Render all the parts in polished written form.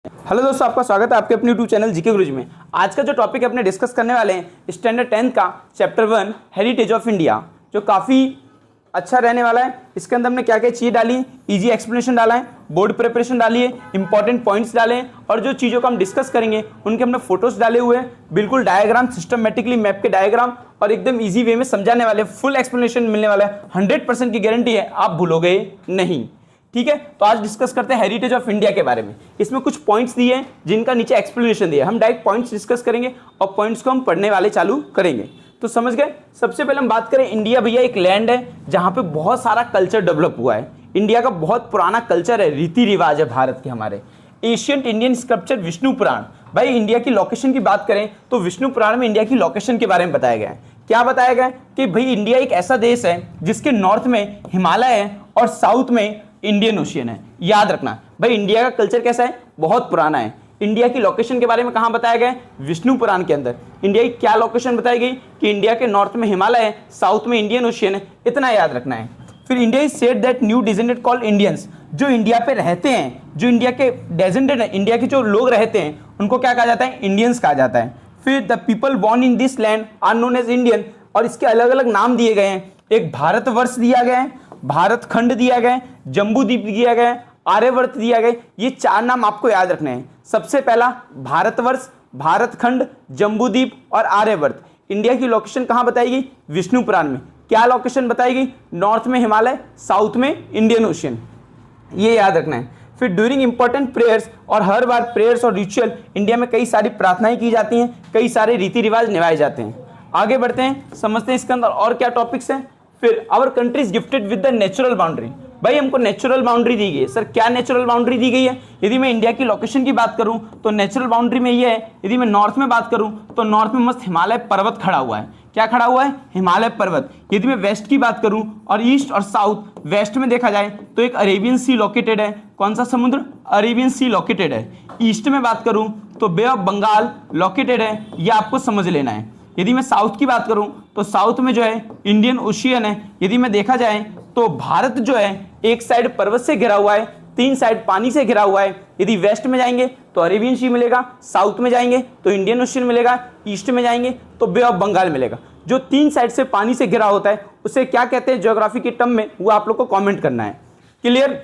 Hello दोस्तों, आपका स्वागत है आपके अपने यूट्यूब चैनल जीके गुरुजी में। आज का जो टॉपिक अपने डिस्कस करने वाले हैं स्टैंडर्ड 10th का चैप्टर 1 हेरिटेज ऑफ इंडिया, जो काफ़ी अच्छा रहने वाला है। इसके अंदर हमने क्या क्या चीज़ डाली, इजी एक्सप्लेनेशन डाला है, बोर्ड प्रिपरेशन डाली है, इंपॉर्टेंट पॉइंट्स डाले हैं और जो चीज़ों को हम डिस्कस करेंगे उनके हमने फोटोज डाले हुए हैं, बिल्कुल डायग्राम सिस्टमेटिकली मैप के डायग्राम और एकदम ईजी वे में समझाने वाले, फुल एक्सप्लेनेशन मिलने वाला है। 100% की गारंटी है, आप भूलोगे नहीं। ठीक है, तो आज डिस्कस करते हैं हेरिटेज ऑफ इंडिया के बारे में। इसमें कुछ पॉइंट्स दिए हैं जिनका नीचे एक्सप्लेनेशन दिया है। हम डायरेक्ट पॉइंट्स डिस्कस करेंगे और पॉइंट्स को हम पढ़ने वाले चालू करेंगे। तो समझ गए। सबसे पहले हम बात करें, इंडिया भैया एक लैंड है जहां पे बहुत सारा कल्चर डेवलप हुआ है। इंडिया का बहुत पुराना कल्चर है, रीति रिवाज है भारत के। हमारे एशियंट इंडियन स्क्रिप्चर विष्णु पुराण, भाई इंडिया की लोकेशन की बात करें तो विष्णु पुराण में इंडिया की लोकेशन के बारे में बताया गया है। क्या बताया गया है कि भाई इंडिया एक ऐसा देश है जिसके नॉर्थ में हिमालय है और साउथ में इंडियन ओशियन है। याद रखना भाई, इंडिया का कल्चर कैसा है, बहुत पुराना है। इंडिया की लोकेशन के बारे में कहां बताया गया है, विष्णु पुराण के अंदर। इंडिया की क्या लोकेशन बताई गई कि इंडिया के नॉर्थ में हिमालय है, साउथ में इंडियन ओशियन है, इतना याद रखना है। फिर India is said that new descendant called Indians, जो इंडिया पे रहते हैं, जो इंडिया के डेसेंडेंट है, इंडिया के जो लोग रहते हैं उनको क्या कहा जाता है, इंडियंस कहा जाता है। फिर the people born in this land are known as Indian, और इसके अलग अलग नाम दिए गए हैं। एक भारतवर्ष दिया गया है, भारत खंड दिया गया है, जम्बूद्वीप दिया गया है, आर्यवर्त दिया गया है। ये चार नाम आपको याद रखने हैं। सबसे पहला भारतवर्ष, भारत खंड, जम्बूद्वीप और आर्यवर्त। इंडिया की लोकेशन कहां बताई गई, विष्णु पुराण में। क्या लोकेशन बताई गई, नॉर्थ में हिमालय, साउथ में इंडियन ओशियन, ये याद रखना है। फिर ड्यूरिंग इंपॉर्टेंट प्रेयर्स, और हर बार प्रेयर्स और रिचुअल, इंडिया में कई सारी प्रार्थनाएं की जाती हैं, कई सारे रीति रिवाज निभाए जाते हैं। आगे बढ़ते हैं, समझते हैं इसके अंदर और क्या टॉपिक्स हैं। फिर our country is gifted with the natural boundary, भाई हमको नेचुरल बाउंड्री दी गई है। सर क्या नेचुरल बाउंड्री दी गई है? यदि मैं इंडिया की लोकेशन की बात करूं तो नेचुरल बाउंड्री में ये है। यदि मैं नॉर्थ में बात करूं तो नॉर्थ में मस्त हिमालय पर्वत खड़ा हुआ है। क्या खड़ा हुआ है, हिमालय पर्वत। यदि मैं वेस्ट की बात करूं और ईस्ट और साउथ, वेस्ट में देखा जाए तो एक अरेबियन सी लोकेटेड है। कौन सा समुद्र, अरेबियन सी लोकेटेड है। ईस्ट में बात करूं तो बे ऑफ बंगाल लोकेटेड है, ये आपको समझ लेना है। यदि मैं साउथ की बात करूं तो साउथ में जो है इंडियन ओशियन है। यदि मैं देखा जाए तो भारत जो है एक साइड पर्वत से घिरा हुआ है, 3 साइड पानी से घिरा हुआ है। यदि वेस्ट में जाएंगे तो अरेबियन सी मिलेगा, साउथ में जाएंगे तो इंडियन ओशियन मिलेगा, ईस्ट में जाएंगे तो बे ऑफ बंगाल मिलेगा। जो 3 साइड से पानी से घिरा होता है उसे क्या कहते हैं ज्योग्राफी के टर्म में, वो आप लोग को कॉमेंट करना है। Clear.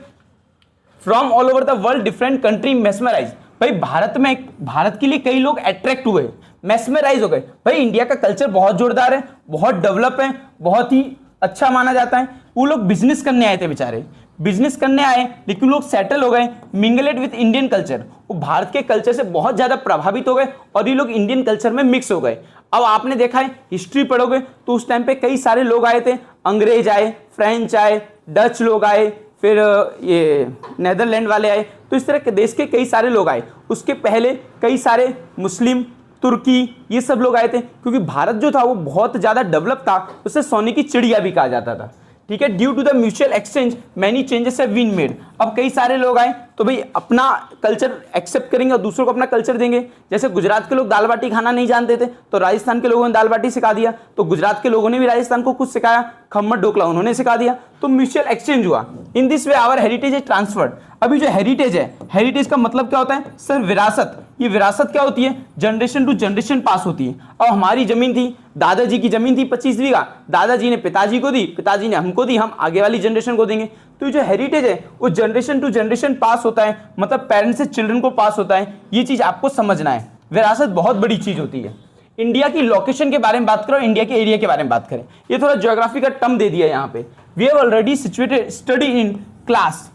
From all over the world different country mesmerise, भाई भारत के लिए कई लोग अट्रैक्ट हुए, मेस्मराइज हो गए। भाई इंडिया का कल्चर बहुत जोरदार है, बहुत डेवलप है, बहुत ही अच्छा माना जाता है। वो लोग बिजनेस करने आए थे, बेचारे बिजनेस करने आए लेकिन लोग सेटल हो गए, मिंगलेट विद इंडियन कल्चर। वो भारत के कल्चर से बहुत ज्यादा प्रभावित हो गए और ये लोग इंडियन कल्चर में मिक्स हो गए। अब आपने देखा है, हिस्ट्री पढ़ोगे तो उस टाइम पे कई सारे लोग आए थे, अंग्रेज आए, फ्रेंच आए, डच लोग आए, फिर ये नेदरलैंड वाले आए। तो इस तरह के देश के कई सारे लोग आए। उसके पहले कई सारे मुस्लिम, तुर्की, ये सब लोग आए थे, क्योंकि भारत जो था वो बहुत ज़्यादा डेवलप था, उसे सोने की चिड़िया भी कहा जाता था। ठीक है। Due to the mutual exchange many changes have been made. अब कई सारे लोग आए तो भाई अपना कल्चर एक्सेप्ट करेंगे और दूसरों को अपना कल्चर देंगे। जैसे गुजरात के लोग दाल बाटी खाना नहीं जानते थे तो राजस्थान के लोगों ने दाल बाटी सिखा दिया, तो गुजरात के लोगों ने भी राजस्थान को कुछ सिखाया, खम्मत ढोकला उन्होंने सिखा दिया, तो म्यूचुअल एक्सचेंज हुआ। In this way our heritage is transferred. अभी जो हेरिटेज है, हेरिटेज का मतलब क्या होता है सर, विरासत। ये विरासत क्या होती है, जनरेशन टू जनरेशन पास होती है। अब हमारी जमीन थी, दादाजी की जमीन थी 25 बीघा, दादाजी ने पिताजी को दी, पिताजी ने हमको दी, हम आगे वाली जनरेशन को देंगे। तो जो हेरिटेज है वो जनरेशन टू जनरेशन पास होता है, मतलब पेरेंट्स से चिल्ड्रन को पास होता है। ये चीज आपको समझना है, विरासत बहुत बड़ी चीज होती है। इंडिया की लोकेशन के बारे में बात करो, इंडिया के एरिया के बारे में बात करें। ये थोड़ा ज्योग्राफी का टर्म दे दिया यहाँ पे। We have already situated study in class,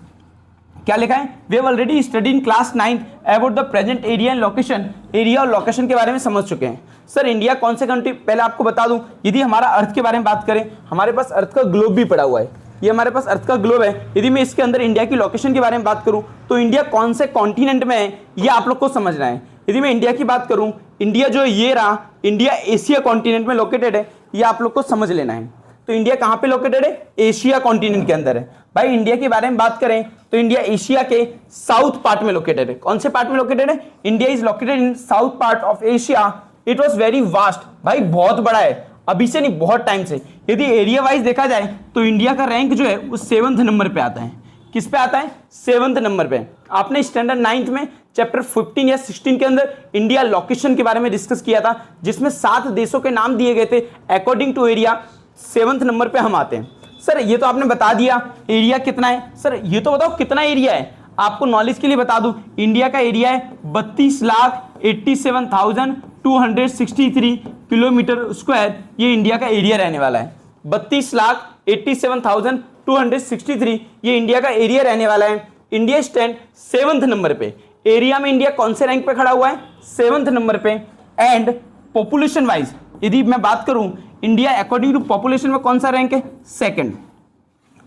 क्या लिखा है, we have already study in class 9 about the present area and location. Area और लोकेशन के बारे में समझ चुके हैं। सर इंडिया कौन से कंट्री, पहले आपको बता दूं, यदि हमारा अर्थ के बारे में बात करें, हमारे पास अर्थ का ग्लोब भी पड़ा हुआ है। ये हमारे पास अर्थ का ग्लोब है। यदि मैं इसके अंदर इंडिया की लोकेशन के बारे में बात करूं तो इंडिया कौन से कॉन्टिनेंट में है, ये आप लोग को समझना है। यदि मैं इंडिया की बात करूं, इंडिया जो ये रहा, इंडिया एशिया कॉन्टिनेंट में लोकेटेड है, ये आप लोग को समझ लेना है। तो इंडिया कहां पे लोकेटेड है, एशिया कॉन्टिनेंट के अंदर है। भाई इंडिया के बारे में बात करें तो इंडिया एशिया के साउथ पार्ट में लोकेटेड है। कौन से पार्ट में लोकेटेड है, India is located in south part of Asia. It was very vast, भाई बहुत बड़ा है, अभी से नहीं बहुत टाइम से। यदि एरिया वाइज देखा जाए तो इंडिया का रैंक जो है वो 7वें नंबर पे आता है। किस पे आता है, 7वें नंबर पे। आपने स्टैंडर्ड 9th में चैप्टर 15 या 16 के अंदर इंडिया लोकेशन के बारे में डिस्कस किया था, जिसमें 7 देशों के नाम दिए गए थे according to area. 7th number पे हम आते हैं। सर ये तो आपने बता दिया एरिया कितना है। सर ये तो बताओ कितना एरिया है। आपको नॉलेज के लिए बता दूं, इंडिया का एरिया है 32,87,263 किलोमीटर स्क्वायर। ये इंडिया का एरिया रहने वाला है। 32,87,263 ये इंडिया का एरिया रहने वाला है। इंडिया स्टैंड 7th नंबर पे। एरिया में इंडिया कौन से रैंक पे खड़ा हुआ है? 7th नंबर पे। एंड पॉपुलेशन वाइज यदि मैं बात करूं, इंडिया अकॉर्डिंग टू पॉपुलेशन में कौन सा रैंक है? 2nd।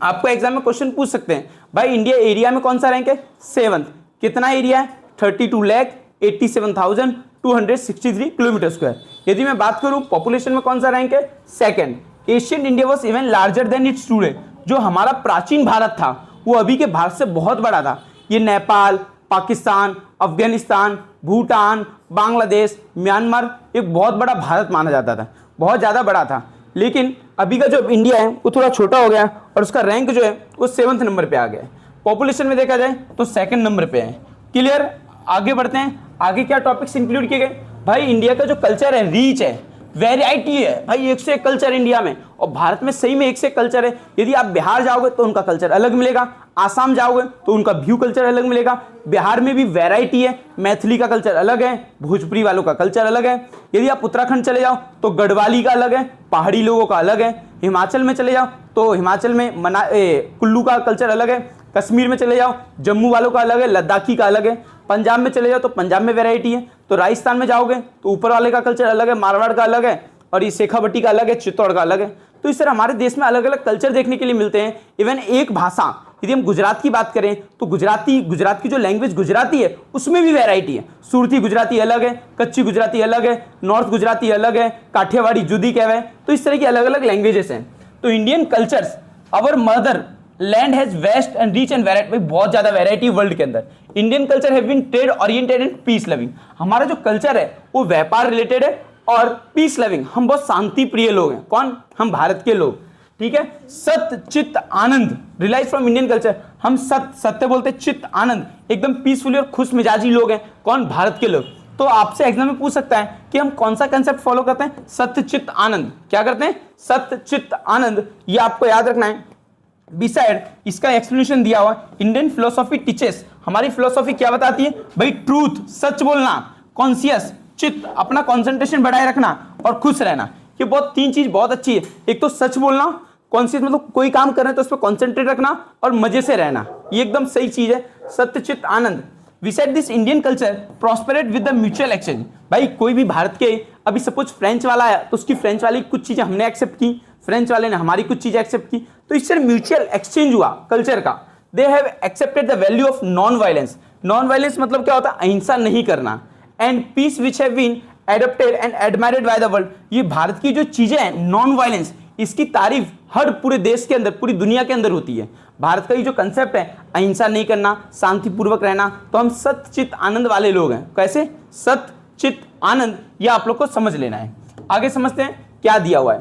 आपको एग्जाम में क्वेश्चन पूछ सकते हैं, भाई इंडिया एरिया में कौन सा रैंक है? 7th। कितना एरिया है? 32,87,263 किलोमीटर स्क्वायर। यदि मैं बात करूं पॉपुलेशन में कौन सा रैंक है? 2nd। Asian India was even larger than it's today. जो हमारा प्राचीन भारत था वो अभी के भारत से बहुत बड़ा था। ये नेपाल, पाकिस्तान, अफगानिस्तान, भूटान, बांग्लादेश, म्यांमार एक बहुत बड़ा भारत माना जाता था, बहुत ज़्यादा बड़ा था। लेकिन अभी का जो इंडिया है वो थोड़ा छोटा हो गया और उसका रैंक जो है वो 7th नंबर पे आ गया है। पॉपुलेशन में देखा जाए तो 2nd नंबर पे है। क्लियर? आगे बढ़ते हैं। आगे क्या टॉपिक्स इंक्लूड किए गए? भाई इंडिया का जो कल्चर है, रीच है, वैरायटी है। भाई एक से एक कल्चर इंडिया में, और भारत में सही में एक से एक कल्चर है। यदि आप बिहार जाओगे तो उनका कल्चर अलग मिलेगा, आसाम जाओगे तो उनका व्यू कल्चर अलग मिलेगा। बिहार में भी वैरायटी है, मैथिली का कल्चर अलग है, भोजपुरी वालों का कल्चर अलग है। यदि आप उत्तराखंड चले जाओ तो गढ़वाली का अलग है, पहाड़ी लोगों का अलग है। हिमाचल में चले जाओ तो हिमाचल में कुल्लू का कल्चर अलग है। कश्मीर में चले जाओ जम्मू वालों का अलग है, लद्दाखी का अलग है। पंजाब में चले जाओ तो पंजाब में वैरायटी है। तो राजस्थान में जाओगे तो ऊपर वाले का कल्चर अलग है, मारवाड़ का अलग है, और ये शेखावटी का अलग है, चित्तौड़ का अलग है। तो इस तरह हमारे देश में अलग अलग कल्चर देखने के लिए मिलते हैं। इवन एक भाषा, यदि हम गुजरात की बात करें तो गुजरात की जो लैंग्वेज गुजराती है उसमें भी वैरायटी है। सुरती गुजराती अलग है, कच्ची गुजराती अलग है, नॉर्थ गुजराती अलग है, काठियावाड़ी जुदी कहवे। तो इस तरह की अलग अलग लैंग्वेजेस हैं। तो Indian cultures, our mother land has vast and rich and variety. बहुत ज्यादा वैरायटी वर्ल्ड के अंदर। Indian culture have been trade oriented and peace loving. हमारा जो कल्चर है वो व्यापार रिलेटेड है और पीस लविंग। हम बहुत शांति प्रिय लोग हैं। कौन? हम भारत के लोग। ठीक है। सत्य चित्त आनंद रिलाइज फ्रॉम इंडियन कल्चर। हम सत्य बोलते, चित्त आनंद, एकदम पीसफुली और खुश मिजाजी लोग हैं। कौन? भारत के लोग। तो आपसे एग्जाम में पूछ सकता है कि हम कौन सा कंसेप्ट फॉलो करते हैं? सत्य चित्त आनंद। क्या करते हैं? सत्य चित्त आनंद। ये आपको याद रखना है। बिसाइड इसका एक्सप्लेनेशन दिया हुआ, इंडियन फिलोसॉफी टीचेस। हमारी फिलोसॉफी क्या बताती है? भाई ट्रूथ, सच बोलना, कॉन्शियस, चित्त, अपना कंसंट्रेशन बढ़ाए रखना और खुश रहना। ये बहुत 3 चीज बहुत अच्छी है। एक तो सच बोलना, कॉन्शियस मतलब कोई काम कर रहे हैं तो उस पर कॉन्सेंट्रेट रखना और मजे से रहना। ये एकदम सही चीज है, सत्य चित्त आनंद। We said this Indian culture prospered with the mutual exchange. भाई कोई भी भारत के, अभी सपोज फ्रेंच वाला आया तो उसकी फ्रेंच वाली कुछ चीजें हमने एक्सेप्ट की, फ्रेंच वाले ने हमारी कुछ चीजें एक्सेप्ट की, तो इससे म्यूचुअल एक्सचेंज हुआ कल्चर का। They have accepted the value of non violence. Non violence मतलब क्या होता है? अहिंसा नहीं करना। And peace which have been adapted and admired by the world. ये भारत की जो चीजें हैं नॉन वायलेंस, इसकी तारीफ हर पूरे देश के अंदर, पूरी दुनिया के अंदर होती है। भारत का ये जो कंसेप्ट है अहिंसा नहीं करना, शांतिपूर्वक रहना, तो हम सत्य चित्त आनंद वाले लोग हैं। कैसे? सत्य चित्त आनंद। ये आप लोग को समझ लेना है। आगे समझते हैं क्या दिया हुआ है।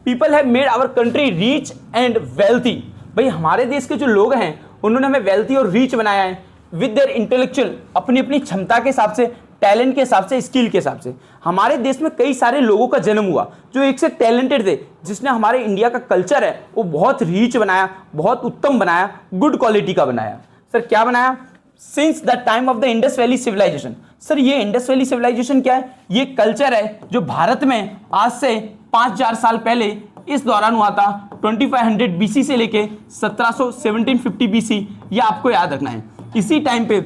People have made our country rich and wealthy. भाई हमारे देश के जो लोग हैं उन्होंने हमें वेल्थी और रिच बनाया है विद देयर इंटेलेक्चुअल, अपनी अपनी क्षमता के हिसाब से, टैलेंट के हिसाब से, स्किल के हिसाब से। हमारे देश में कई सारे लोगों का जन्म हुआ जो एक से टैलेंटेड थे, जिसने हमारे इंडिया का कल्चर है वो बहुत रिच बनाया, बहुत उत्तम बनाया, गुड क्वालिटी का बनाया। सर क्या बनाया? Since the time of the Indus valley civilization. Sir ये इंडस वैली सिविलाइजेशन क्या है? ये कल्चर है जो भारत में आज से 5000 साल पहले इस दौरान हुआ था। 2500 बीसी से लेके 1750 बीसी। ये आपको याद रखना है। इसी टाइम पे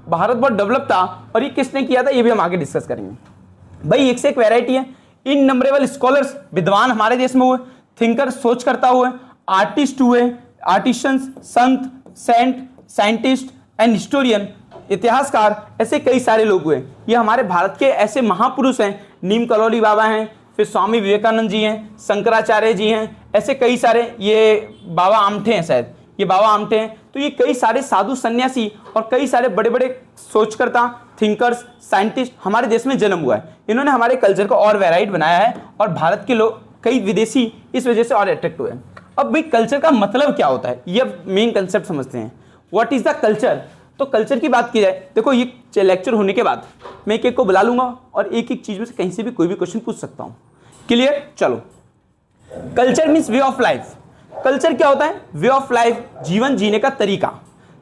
भारत बहुत डेवलप था। और ये किसने किया था ये भी हम आगे डिस्कस करेंगे। भाई एक से एक वैरायटी है। इननंबरेबल स्कॉलर्स, विद्वान हमारे देश में हुए, थिंकर, सोच करता हुए, आर्टिस्ट हुए, artisans, Sant, Saint, scientist and historian, इतिहासकार, ऐसे कई सारे लोग हुए। ये हमारे भारत के ऐसे महापुरुष हैं। नीम करौली बाबा हैं, फिर स्वामी विवेकानंद जी हैं, शंकराचार्य जी हैं, ऐसे कई सारे, ये बाबा आमठे हैं शायद, ये बाबा आमठे हैं। तो ये कई सारे साधु सन्यासी और कई सारे बड़े बड़े सोचकर्ता, थिंकर्स, साइंटिस्ट हमारे देश में जन्म हुआ है। इन्होंने हमारे कल्चर को और वैराइट बनाया है और भारत के लोग, कई विदेशी इस वजह से और अट्रैक्ट हुए हैं। अब भाई कल्चर का मतलब क्या होता है, ये मेन कंसेप्ट समझते हैं। What is the culture? तो तो कल्चर की बात की जाए, देखो ये लेक्चर होने के बाद मैं एक एक को बुला लूंगा और एक एक चीज में से कहीं से भी कोई भी क्वेश्चन पूछ सकता हूं। क्लियर? चलो, culture means way of life. Culture क्या होता है? वे ऑफ लाइफ, जीवन जीने का तरीका।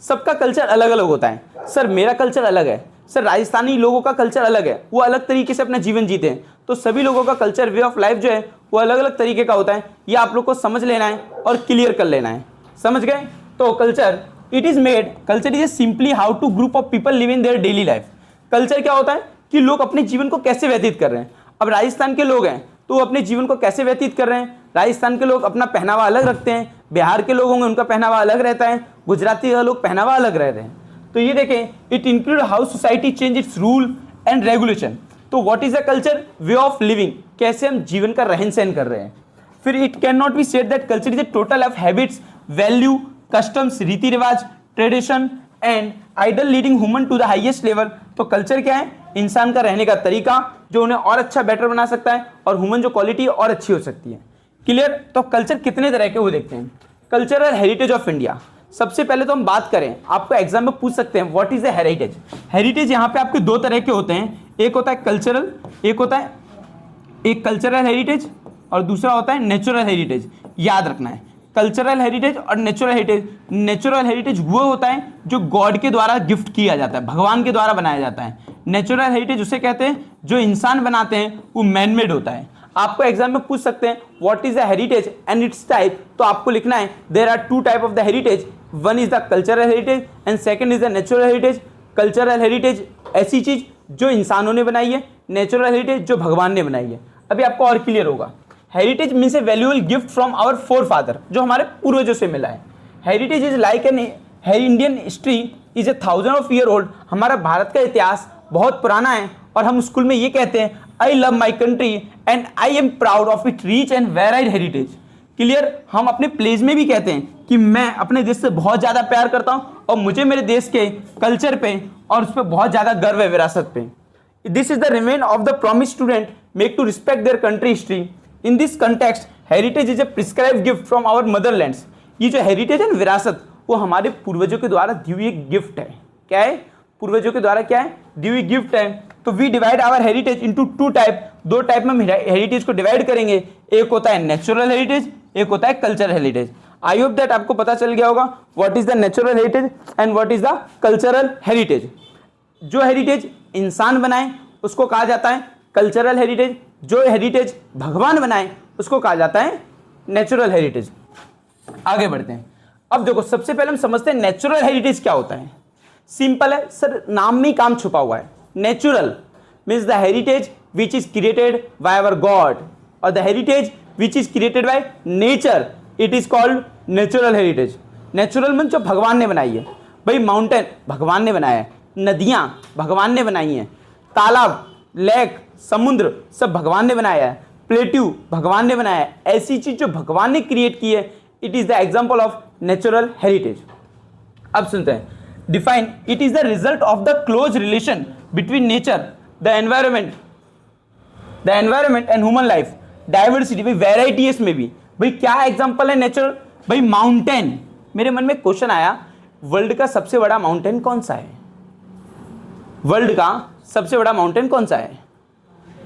सबका कल्चर अलग अलग होता है। सर मेरा कल्चर अलग है, सर राजस्थानी लोगों का कल्चर अलग है, वो अलग तरीके से अपना जीवन जीते हैं। तो सभी लोगों का कल्चर, वे ऑफ लाइफ जो है वो अलग अलग तरीके का होता है। ये आप लोग को समझ लेना है और क्लियर कर लेना है। समझ गए? तो culture it is made, culture is simply how to group of people live in their daily life. Culture क्या होता है कि लोग अपने जीवन को कैसे व्यतीत कर रहे हैं। अब राजस्थान के लोग हैं तो वो अपने जीवन को कैसे व्यतीत कर रहे हैं। राजस्थान के लोग अपना पहनावा अलग रखते हैं, बिहार के लोग होंगे उनका पहनावा अलग रहता है, गुजराती का लोग पहनावा अलग रहते हैं। तो ये देखें, it include how society change its rule and regulation. तो what is the culture? Way of living, कैसे हम जीवन का रहन सहन कर रहे हैं। फिर it can not be said that culture is a total of habits, value, customs, रीति रिवाज, tradition and ideal leading human to the highest level. तो कल्चर क्या है? इंसान का रहने का तरीका जो उन्हें और अच्छा बेटर बना सकता है और ह्यूमन जो क्वालिटी और अच्छी हो सकती है। क्लियर? तो कल्चर कितने तरह के वो देखते हैं। कल्चरल हेरिटेज ऑफ इंडिया, सबसे पहले तो हम बात करें, आपको एग्जाम में पूछ सकते हैं what is the heritage. Heritage यहाँ पे आपके दो तरह के होते हैं, एक होता है कल्चरल, एक कल्चरल हेरिटेज और दूसरा होता है नेचुरल हेरिटेज। याद रखना है, कल्चरल हेरिटेज और नेचुरल हेरिटेज। नेचुरल हेरिटेज वो होता है जो गॉड के द्वारा गिफ्ट किया जाता है, भगवान के द्वारा बनाया जाता है। नेचुरल हेरिटेज उसे कहते हैं जो इंसान बनाते हैं, वो मैन मेड होता है। आपको एग्जाम में पूछ सकते हैं what is the heritage and its type, तो आपको लिखना है there are two type of the heritage, one is the cultural heritage and second is the natural heritage. Cultural heritage ऐसी चीज जो इंसानों ने बनाई है, नेचुरल हेरिटेज जो भगवान ने बनाई है। अभी आपको और क्लियर होगा। Heritage means a valuable gift from our forefather, जो हमारे पूर्वजों से मिला है। Heritage is like an Indian history is a 1000 of year old. हमारा भारत का इतिहास बहुत पुराना है और हम स्कूल में ये कहते हैं I love my country and I am proud of it rich and varied heritage. Clear? हम अपने प्लेज में भी कहते हैं कि मैं अपने देश से बहुत ज़्यादा प्यार करता हूँ और मुझे मेरे देश के कल्चर पे और उस पर बहुत ज़्यादा गर्व है, विरासत पे। This is the remain of the promise student make to respect their country history. In this context heritage is a prescribe gift from our motherlands. ये जो हेरिटेज है, विरासत, वो हमारे पूर्वजों के द्वारा दी हुई एक गिफ्ट है। क्या है? पूर्वजों के द्वारा क्या है? दी हुई गिफ्ट है। तो we divide our heritage into two type, दो टाइप में हम हेरिटेज को डिवाइड करेंगे। एक होता है नेचुरल हेरिटेज, एक होता है cultural heritage. I hope that आपको पता चल गया होगा what is the natural heritage and what is the cultural heritage. जो हेरिटेज इंसान बनाए उसको कहा जाता है कल्चरल हेरिटेज, जो हेरिटेज भगवान बनाए उसको कहा जाता है नेचुरल हेरिटेज। आगे बढ़ते हैं। अब देखो, सबसे पहले हम समझते हैं नेचुरल हेरिटेज क्या होता है। सिंपल है सर, नाम में ही काम छुपा हुआ है। Natural means the heritage which is created by our God, और the heritage which is created by nature, it is called natural heritage. Natural means जो भगवान ने बनाई है। भाई माउंटेन भगवान ने बनाया है, नदियां भगवान ने बनाई हैं, तालाब, लेक, समुद्र सब भगवान ने बनाया है, प्लेट्यू भगवान ने बनाया है। ऐसी चीज जो भगवान ने क्रिएट की है, it is the example of natural heritage. अब सुनते हैं, define it is the result of the close relation between nature, the environment and human life, diversity. भाई वैरायटी है इसमें भी। भाई क्या एग्जाम्पल है नेचुरल? भाई माउंटेन। मेरे मन में क्वेश्चन आया, वर्ल्ड का सबसे बड़ा माउंटेन कौन सा है? वर्ल्ड का सबसे बड़ा माउंटेन कौन सा है?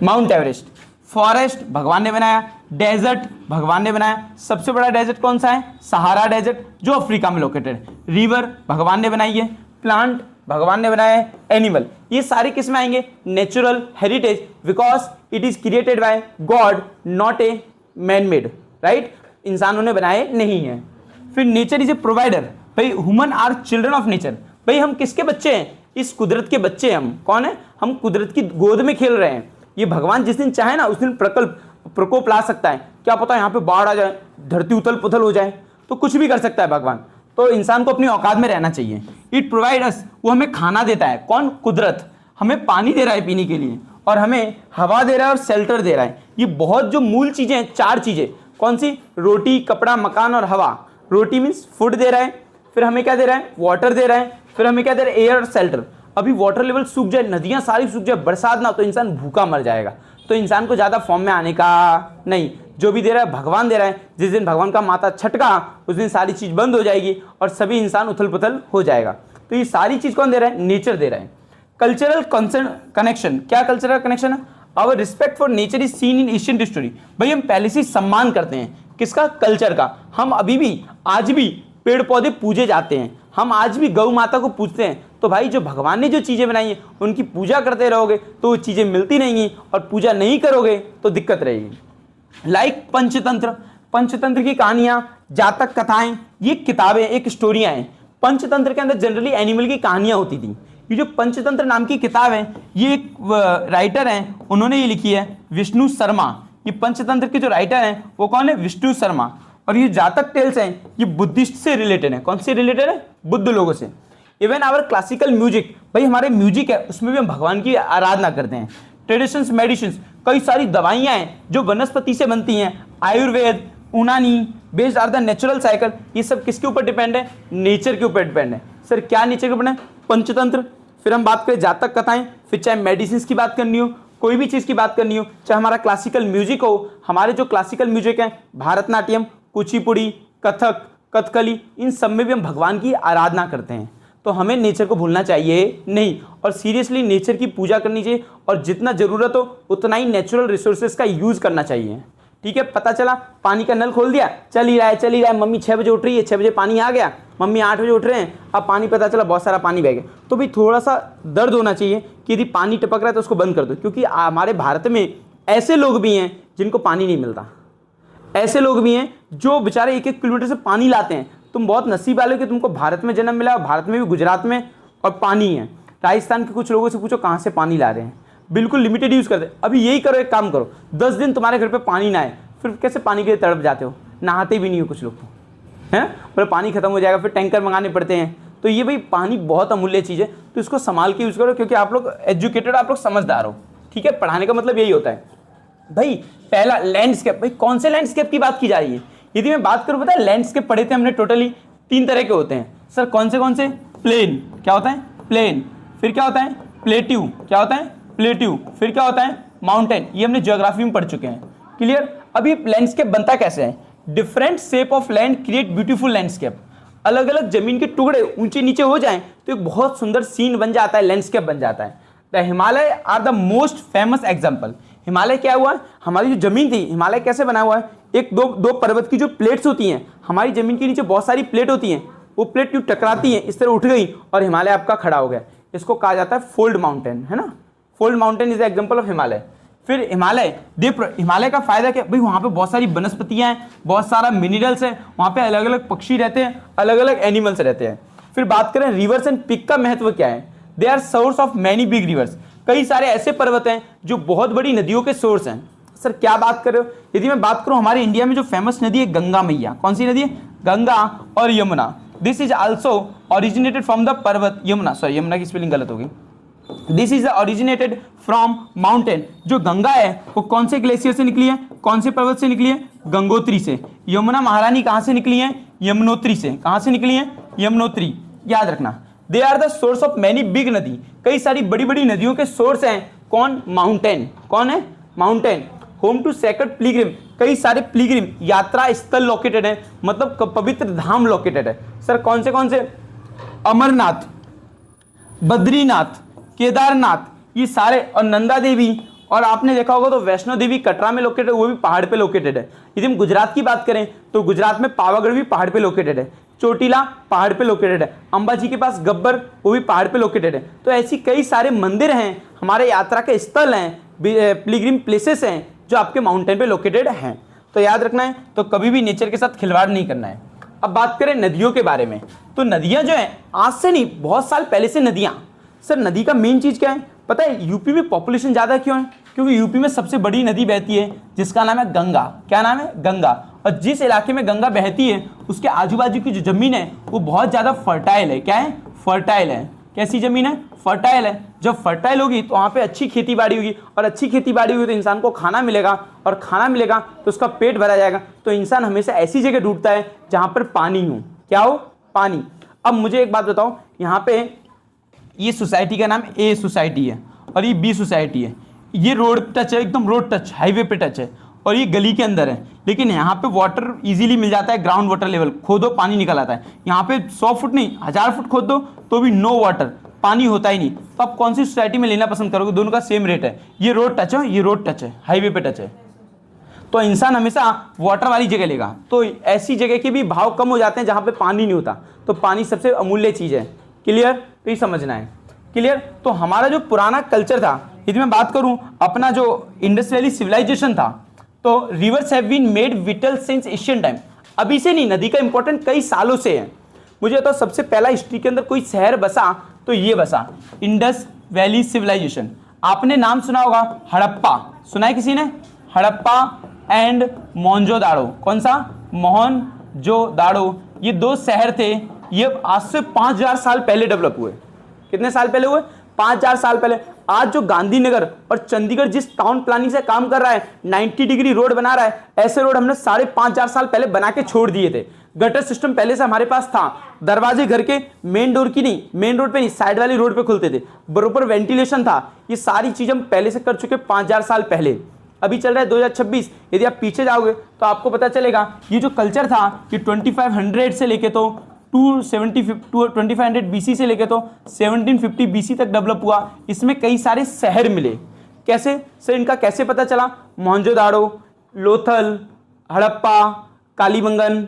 Mount Everest. फॉरेस्ट भगवान ने बनाया, डेजर्ट भगवान ने बनाया। सबसे बड़ा डेजर्ट कौन सा है? सहारा डेजर्ट, जो अफ्रीका में लोकेटेड है। रिवर भगवान ने बनाई है, प्लांट भगवान ने बनाया है, एनिमल। ये सारे किस में आएंगे? Natural heritage, because it is created by God, not a man made, right? इंसानों ने बनाए नहीं है। फिर नेचर इज ए प्रोवाइडर। भाई human are children of nature. भाई हम किसके बच्चे हैं? इस कुदरत के बच्चे हैं हम। कौन है? हम कुदरत की गोद में खेल रहे हैं। ये भगवान जिस दिन चाहे ना उस दिन प्रकोप ला सकता है। क्या पता यहाँ पे बाढ़ आ जाए, धरती उथल पुथल हो जाए, तो कुछ भी कर सकता है भगवान। तो इंसान को अपनी औकात में रहना चाहिए। इट प्रोवाइड अस, वो हमें खाना देता है। कौन? कुदरत। हमें पानी दे रहा है पीने के लिए, और हमें हवा दे रहा है और शेल्टर दे रहा है। ये बहुत जो मूल चीजें हैं, चार चीजें, कौन सी? रोटी, कपड़ा, मकान और हवा। रोटी मीन्स फूड दे रहा है, फिर हमें क्या दे रहा है? वाटर दे रहा है, फिर हमें क्या दे रहा है? एयर और शेल्टर। अभी वाटर लेवल सूख जाए, नदियां सारी सूख जाए, बरसात ना हो, तो इंसान भूखा मर जाएगा। तो इंसान को ज़्यादा फॉर्म में आने का नहीं, जो भी दे रहा है भगवान दे रहा है। जिस दिन भगवान का माथा छटका उस दिन सारी चीज़ बंद हो जाएगी और सभी इंसान उथल पुथल हो जाएगा। तो तो ये सारी चीज कौन दे रहा है? नेचर दे रहा है। कल्चरल कनेक्शन, क्या कल्चरल कनेक्शन है? Our respect for nature is seen in ancient history. भाई हम पहले से सम्मान करते हैं किसका? कल्चर का। हम अभी भी आज भी पेड़ पौधे पूजे जाते हैं, हम आज भी गौ माता को पूजते हैं। तो भाई जो भगवान ने जो चीजें बनाई हैं उनकी पूजा करते रहोगे तो वो चीजें मिलती नहीं, और पूजा नहीं करोगे तो दिक्कत रहेगी। लाइक पंचतंत्र, पंचतंत्र की कहानियां, जातक कथाएं, ये किताबें एक स्टोरियां हैं। पंचतंत्र के अंदर जनरली एनिमल की कहानियां होती थी। ये जो पंचतंत्र नाम की किताब है, ये एक राइटर हैं, उन्होंने ये लिखी है, विष्णु शर्मा। ये पंचतंत्र के जो राइटर हैं वो कौन है? विष्णु शर्मा। और ये जातक टेल्स हैं, ये बुद्धिस्ट से रिलेटेड है। कौन से रिलेटेड है? बुद्ध लोगों से। इवन आवर क्लासिकल म्यूजिक, भाई हमारे म्यूजिक है उसमें भी हम भगवान की आराधना करते हैं। ट्रेडिशंस, मेडिसिन, कई सारी दवाइयाँ हैं जो वनस्पति से बनती हैं। Ayurveda, Unani, based are the natural cycle, ये सब किसके ऊपर डिपेंड है? नेचर के ऊपर डिपेंड है। सर क्या नेचर के ऊपर है? पंचतंत्र। फिर हम बात करें जातक कथाएं, फिर चाहे मेडिसिन की बात करनी हो, कोई भी चीज़ की बात करनी हो, चाहे हमारा क्लासिकल म्यूजिक हो, हमारे जो क्लासिकल म्यूजिक है, भारतनाट्यम, कुचिपुड़ी, कथक, कथकली, इन सब में भी हम भगवान की आराधना करते हैं। तो हमें नेचर को भूलना चाहिए नहीं, और सीरियसली नेचर की पूजा करनी चाहिए, और जितना ज़रूरत हो उतना ही नेचुरल रिसोर्सेज का यूज़ करना चाहिए। ठीक है, पता चला पानी का नल खोल दिया, चल ही रहा है, मम्मी 6 बजे उठ रही है, 6 बजे पानी आ गया, मम्मी 8 बजे उठ रहे हैं, अब पानी पता चला बहुत सारा पानी बह गया, तो भाई थोड़ा सा दर्द होना चाहिए कि यदि पानी टपक रहा है तो उसको बंद कर दो। क्योंकि हमारे भारत में ऐसे लोग भी हैं जिनको पानी नहीं मिलता, ऐसे लोग भी हैं जो बेचारे 1-1 किलोमीटर से पानी लाते हैं। तुम बहुत नसीब वाले हो कि तुमको भारत में जन्म मिला, और भारत में भी गुजरात में और पानी है। राजस्थान के कुछ लोगों से पूछो कहाँ से पानी ला रहे हैं, बिल्कुल लिमिटेड यूज़ करते हैं। अभी यही करो, एक काम करो, 10 दिन तुम्हारे घर पे पानी ना आए, फिर कैसे पानी के लिए तड़प जाते हो? नहाते भी नहीं हो कुछ लोग तो, हैं? पर पानी खत्म हो जाएगा, फिर टैंकर मंगाने पड़ते हैं। तो ये भाई पानी बहुत अमूल्य चीज़ है, तो इसको संभाल के यूज़ करो, क्योंकि आप लोग एजुकेटेड, आप लोग समझदार हो। ठीक है, पढ़ाने का मतलब यही होता है। भाई पहला लैंडस्केप, भाई कौन से लैंडस्केप की बात की जा रही है? यदि मैं बात करूँ, पता है लैंडस्केप पढ़े थे हमने टोटली 3 तरह के होते हैं। सर कौन से? प्लेन, क्या होता है? प्लेन। फिर क्या होता है? प्लेट्यू, क्या होता है? प्लेट्यू। फिर क्या होता है? माउंटेन। ये हमने ज्योग्राफी में पढ़ चुके हैं। क्लियर? अभी लैंडस्केप बनता कैसे है? Different shape of land create beautiful landscape. अलग अलग जमीन के टुकड़े ऊंचे नीचे हो जाएं तो एक बहुत सुंदर सीन बन जाता है, लैंडस्केप बन जाता है। The Himalaya are the most famous example. Himalaya क्या हुआ है? हमारी जो जमीन थी, हिमालय कैसे बना हुआ है? एक दो पर्वत की जो प्लेट्स होती हैं, हमारी जमीन के नीचे बहुत सारी प्लेट होती हैं, वो प्लेट क्यों टकराती हैं, इस तरह उठ गई और हिमालय आपका खड़ा हो गया। इसको कहा जाता है फोल्ड माउंटेन, है ना? Fold mountain is the example of Himalaya. फिर हिमालय का फायदा क्या भाई? वहाँ पे बहुत सारी वनस्पतियाँ हैं, बहुत सारा मिनरल्स हैं, वहाँ पे अलग अलग पक्षी रहते हैं, अलग अलग एनिमल्स रहते हैं। फिर बात करें रिवर्स एंड पिक का महत्व क्या है? They are source of many big rivers. कई सारे ऐसे पर्वत हैं जो बहुत बड़ी नदियों के सोर्स हैं। सर क्या बात कर रहे हो? यदि मैं बात करूं, हमारे इंडिया में जो फेमस नदी है गंगा मैया, कौन सी नदी है? गंगा और Yamuna. This is also originated from the पर्वत यमुना, सॉरी यमुना की स्पेलिंग गलत होगी। This is originated from mountain. जो गंगा है वो कौन से ग्लेशियर से निकली है? कौन से पर्वत से निकली है? गंगोत्री से। यमुना महारानी कहाँ से निकली है? यमुनोत्री से। कहाँ से निकली है? यमुनोत्री। याद रखना, they are the source of many big nadi. कई सारी बड़ी बड़ी नदियों के सोर्स हैं कौन? माउंटेन। कौन है? Mountain. Home to sacred pilgrim, कई सारे पिलग्रिम यात्रा स्थल लोकेटेड है, मतलब पवित्र धाम लोकेटेड है। सर कौन से? अमरनाथ, बद्रीनाथ, केदारनाथ, ये सारे, और नंदा देवी, और आपने देखा होगा तो वैष्णो देवी कटरा में लोकेटेड है, वो भी पहाड़ पे लोकेटेड है। यदि हम गुजरात की बात करें तो गुजरात में पावागढ़ भी पहाड़ पे लोकेटेड है, चोटीला पहाड़ पे लोकेटेड है, अंबाजी के पास गब्बर वो भी पहाड़ पे लोकेटेड है। तो ऐसी कई सारे मंदिर हैं, हमारे यात्रा के स्थल हैं, पिलग्रिम प्लेसेस हैं जो आपके माउंटेन पे लोकेटेड हैं। तो याद रखना है, तो कभी भी नेचर के साथ खिलवाड़ नहीं करना है। अब बात करें नदियों के बारे में, तो नदियाँ जो हैं आज से नहीं, बहुत साल पहले से नदियाँ। सर नदी का मेन चीज़ क्या है पता है? यूपी में पॉपुलेशन ज़्यादा क्यों है? क्योंकि यूपी में सबसे बड़ी नदी बहती है जिसका नाम है गंगा। क्या नाम है? गंगा। और जिस इलाके में गंगा बहती है उसके आजू बाजू की जो ज़मीन है वो बहुत ज़्यादा फर्टाइल है। क्या है? फर्टाइल है। कैसी ज़मीन है? फर्टाइल है। जब फर्टाइल होगी तो वहाँ पे अच्छी खेती बाड़ी होगी, और अच्छी खेती बाड़ी होगी तो इंसान को खाना मिलेगा, और खाना मिलेगा तो उसका पेट भरा जाएगा। तो इंसान हमेशा ऐसी जगह ढूंढता है जहाँ पर पानी हो। क्या हो? पानी। अब मुझे एक बात बताओ, यहाँ पे ये सोसाइटी का नाम ए सोसाइटी है और ये बी सोसाइटी है। ये रोड टच है, एकदम रोड टच, हाईवे पे टच है, और ये गली के अंदर है, लेकिन यहाँ पे वाटर इजीली मिल जाता है, ग्राउंड वाटर लेवल खोदो पानी निकल आता है। यहाँ पे 100 फुट नहीं 1000 फुट खोद दो तो भी नो वाटर, पानी होता ही नहीं। तो आप कौन सी सोसाइटी में लेना पसंद करोगे? दोनों का सेम रेट है, ये रोड टच है, ये रोड टच है, हाईवे पे टच है, तो इंसान हमेशा वाटर वाली जगह लेगा। तो ऐसी जगह के भी भाव कम हो जाते हैं जहाँ पे पानी नहीं होता। तो पानी सबसे अमूल्य चीज़ है। क्लियर? तो ये समझना है। क्लियर? तो हमारा जो पुराना कल्चर था, यदि मैं बात करूं अपना जो इंडस वैली सिविलाइजेशन था, तो rivers have been made vital since Asian time. अभी से नहीं, नदी का इंपॉर्टेंट कई सालों से है। मुझे तो सबसे पहला हिस्ट्री के अंदर कोई शहर बसा तो ये बसा, इंडस वैली सिविलाइजेशन। आपने नाम सुना होगा हड़प्पा, सुना है किसी ने? हड़प्पा एंड मोहनजोदाड़ो। कौन सा? मोहनजोदाड़ो। ये दो शहर थे, ये आज से 5000 साल पहले डेवलप हुए। कितने साल पहले हुए? 5000 साल पहले। आज जो गांधीनगर और चंडीगढ़ जिस टाउन प्लानिंग से काम कर रहा है, 90 डिग्री रोड बना रहा है, ऐसे रोड हमने 5500 साल पहले बना के छोड़ दिए थे। गटर सिस्टम पहले से हमारे पास था, दरवाजे घर के मेन डोर की नहीं, मेन रोड पे नहीं, साइड वाली रोड पे खुलते थे, बरोबर वेंटिलेशन था। ये सारी चीज हम पहले से कर चुके 5000 साल पहले। अभी चल रहा है 2026। यदि आप पीछे जाओगे तो आपको पता चलेगा ये जो कल्चर था ये 2500 से लेके तो 2500 BC से लेके तो 1750 BC तक डेवलप हुआ। इसमें कई सारे शहर मिले। कैसे सर, इनका कैसे पता चला? मोहनजोदाड़ो, लोथल, हड़प्पा, कालीबंगन,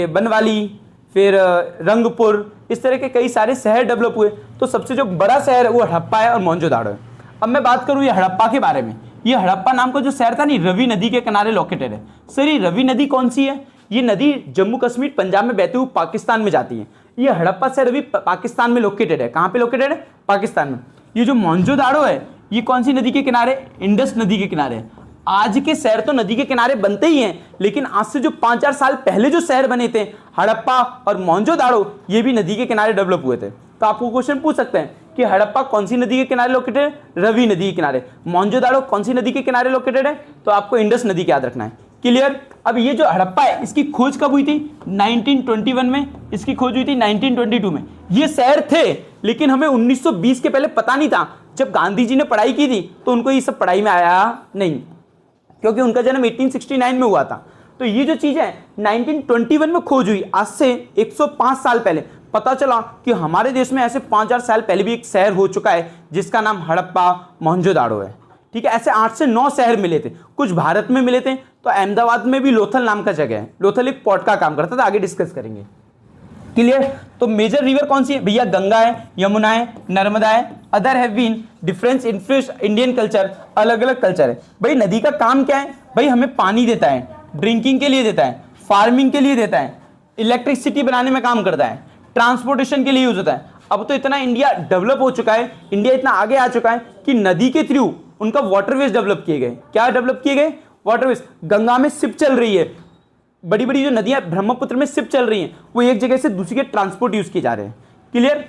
बनवाली, फिर रंगपुर, इस तरह के कई सारे शहर डेवलप हुए। तो सबसे जो बड़ा शहर है वो हड़प्पा है और मोहनजोदाड़ो है। अब मैं बात करूँ ये हड़प्पा के बारे में। ये हड़प्पा नाम का जो शहर था नहीं, रवि नदी के किनारे लोकेटेड है। सर ये रवि नदी कौन सी है? ये नदी जम्मू कश्मीर पंजाब में बहते हुए पाकिस्तान में जाती है। ये हड़प्पा शहर अभी पाकिस्तान में लोकेटेड है। कहाँ पे लोकेटेड है? पाकिस्तान में। ये जो मोहनजोदाड़ो है ये कौन सी नदी के किनारे? इंडस नदी के किनारे। आज के शहर तो नदी के किनारे बनते ही हैं, लेकिन आज से जो 5000 साल पहले जो शहर बने थे हड़प्पा और मोहनजोदाड़ो, ये भी नदी के किनारे डेवलप हुए थे। तो आपको क्वेश्चन पूछ सकते हैं कि हड़प्पा कौन सी नदी के किनारे लोकेटेड है? रवि नदी के किनारे। मोहनजोदाड़ो कौन सी नदी के किनारे लोकेटेड है? तो आपको इंडस नदी का याद रखना है। क्लियर? अब ये जो हड़प्पा है इसकी खोज कब हुई थी? 1921 में। इसकी खोज हुई थी 1922 में। ये शहर थे, लेकिन हमें 1920 के पहले पता नहीं था। जब गांधी जी ने पढ़ाई की थी तो उनको ये सब पढ़ाई में आया नहीं, क्योंकि उनका जन्म 1869 में हुआ था। तो ये जो चीज है 1921 में खोज हुई। आज से 105 साल पहले पता चला कि हमारे देश में ऐसे 5000 साल पहले भी एक शहर हो चुका है जिसका नाम हड़प्पा मोहनजोदाड़ो है। ठीक है, ऐसे 8 से 9 शहर मिले थे। कुछ भारत में मिले थे, तो अहमदाबाद में भी लोथल नाम का जगह है। लोथल एक पोर्ट का काम करता था, आगे डिस्कस करेंगे। क्लियर? तो मेजर रिवर कौन सी है भैया? गंगा है, यमुना है, नर्मदा है। Other have been difference influence Indian culture, अलग अलग कल्चर है। भाई नदी का काम क्या है? भाई हमें पानी देता है, ड्रिंकिंग के लिए देता है, फार्मिंग के लिए देता है, इलेक्ट्रिसिटी बनाने में काम करता है, ट्रांसपोर्टेशन के लिए यूज होता है। अब तो इतना इंडिया डेवलप हो चुका है, इंडिया इतना आगे आ चुका है कि नदी के थ्रू उनका वाटरवेज डेवलप किए गए। क्या डेवलप किए गए? वाटरवेज। गंगा में शिप चल रही है, बड़ी बड़ी जो नदियां, ब्रह्मपुत्र में शिप चल रही हैं, वो एक जगह से दूसरी के ट्रांसपोर्ट यूज किए जा रहे हैं। क्लियर?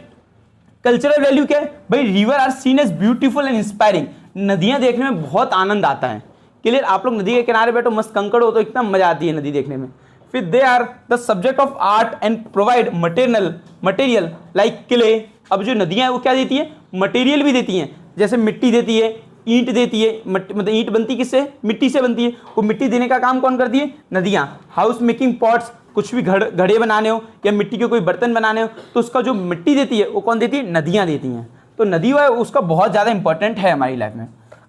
कल्चरल वैल्यू क्या है? भाई river are seen as beautiful and inspiring. नदियां देखने में बहुत आनंद आता है। क्लियर? आप लोग नदी के किनारे बैठो, मस्त कंकड़ हो तो इतना मजा आती है नदी देखने में। फिर they are the subject of art and provide material like clay. अब जो नदियां हैं वो क्या देती है? मटेरियल भी देती हैं, जैसे मिट्टी देती है, ईंट देती है। मतलब ईंट बनती किससे? मिट्टी से बनती है। वो मिट्टी देने का काम कौन करती है? नदियां। हाउस मेकिंग पॉट्स, कुछ भी घड़े बनाने हो या मिट्टी के कोई बर्तन बनाने हो तो उसका जो मिट्टी देती है वो कौन देती है? नदियां देती हैं। तो नदी है उसका बहुत ज़्यादा इंपॉर्टेंट है हमारी लाइफ में।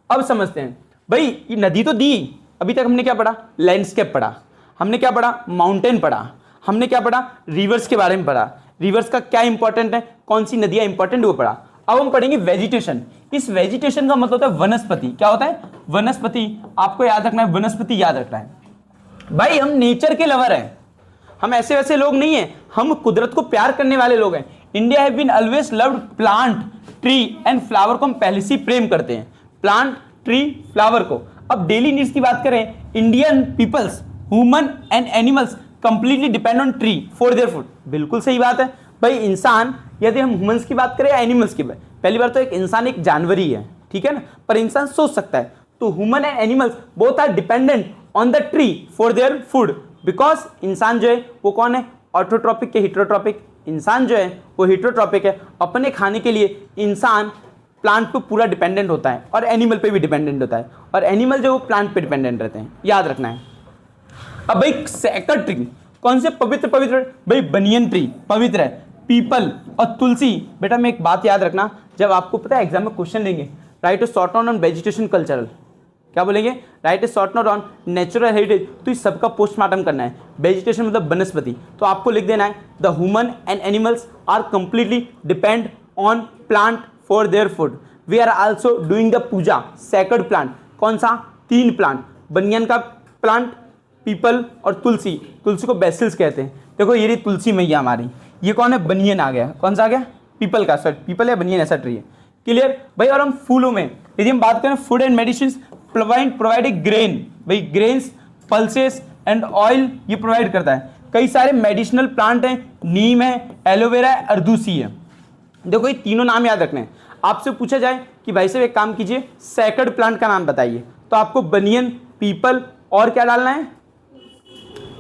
अब समझते हैं भाई, ये नदी तो दी, अभी तक हमने क्या पढ़ा? लैंडस्केप पढ़ा, हमने क्या पढ़ा? माउंटेन पढ़ा, हमने क्या पढ़ा? रिवर्स के बारे में पढ़ा। रिवर्स का क्या इंपॉर्टेंट है, कौन सी नदियां इंपॉर्टेंट वो पढ़ा। अब हम पढ़ेंगे वेजिटेशन। इस वेजिटेशन का मतलब होता है वनस्पति। क्या होता है? वनस्पति। आपको याद रखना है, वनस्पति याद रखना है। भाई हम नेचर के लवर हैं, हम ऐसे वैसे लोग नहीं हैं, हम कुदरत को प्यार करने वाले लोग हैं। India have been always loved plant, tree and flower को हम पहले से प्रेम करते हैं, प्लांट, ट्री, फ्लावर को। अब डेली नीड्स की बात करें, Indian peoples, human and animals completely depend on tree for their food. बिल्कुल सही बात है भाई। इंसान, यदि हम ह्यूमंस की बात करें या एनिमल्स की, पहली बार तो एक इंसान एक जानवर ही है, ठीक है ना, पर इंसान सोच सकता है। तो human and animals both are dependent on the tree for their food, because इंसान जो है वो कौन है? ऑटोट्रॉपिक के हिट्रोट्रॉपिक। इंसान जो है वो हिट्रोट्रॉपिक है, अपने खाने के लिए इंसान प्लांट पे पूरा डिपेंडेंट होता है और एनिमल पे भी डिपेंडेंट होता है, और एनिमल जो वो प्लांट पे डिपेंडेंट रहते हैं, याद रखना है। अब भाई सैक्रेड ट्री कौन से पवित्र पवित्र, भाई बनियन ट्री पवित्र है, पीपल और तुलसी। बेटा मैं एक बात याद रखना, जब आपको पता है एग्जाम में क्वेश्चन लेंगे, right a short note on vegetation cultural, क्या बोलेंगे, right a short note on natural heritage, तो इस सबका पोस्टमार्टम करना है। वेजिटेशन मतलब वनस्पति, तो आपको लिख देना है the human and animals are completely depend on plant for their food, we are also doing the puja sacred plant. कौन सा, 3 प्लांट, बनियन का प्लांट, पीपल और तुलसी। तुलसी को बेसिल्स कहते हैं। देखो ये रही तुलसी मैया हमारी, ये कौन है, बनियन आ गया, कौन सा आ गया, पीपल का, सर पीपल या बनियन ऐसा ट्री है, क्लियर भाई। और हम फूलों में यदि हम बात करें, food and medicine provide grain, भाई ग्रेन्स, पल्सेस एंड ऑयल ये प्रोवाइड करता है। कई सारे मेडिसिनल प्लांट हैं, नीम है, एलोवेरा है, अर्दूसी है। देखो ये तीनों नाम याद रखने हैं। आपसे पूछा जाए कि भाई साहब एक काम कीजिए, सैक्रेड प्लांट का नाम बताइए, तो आपको बनियन, पीपल और क्या डालना है,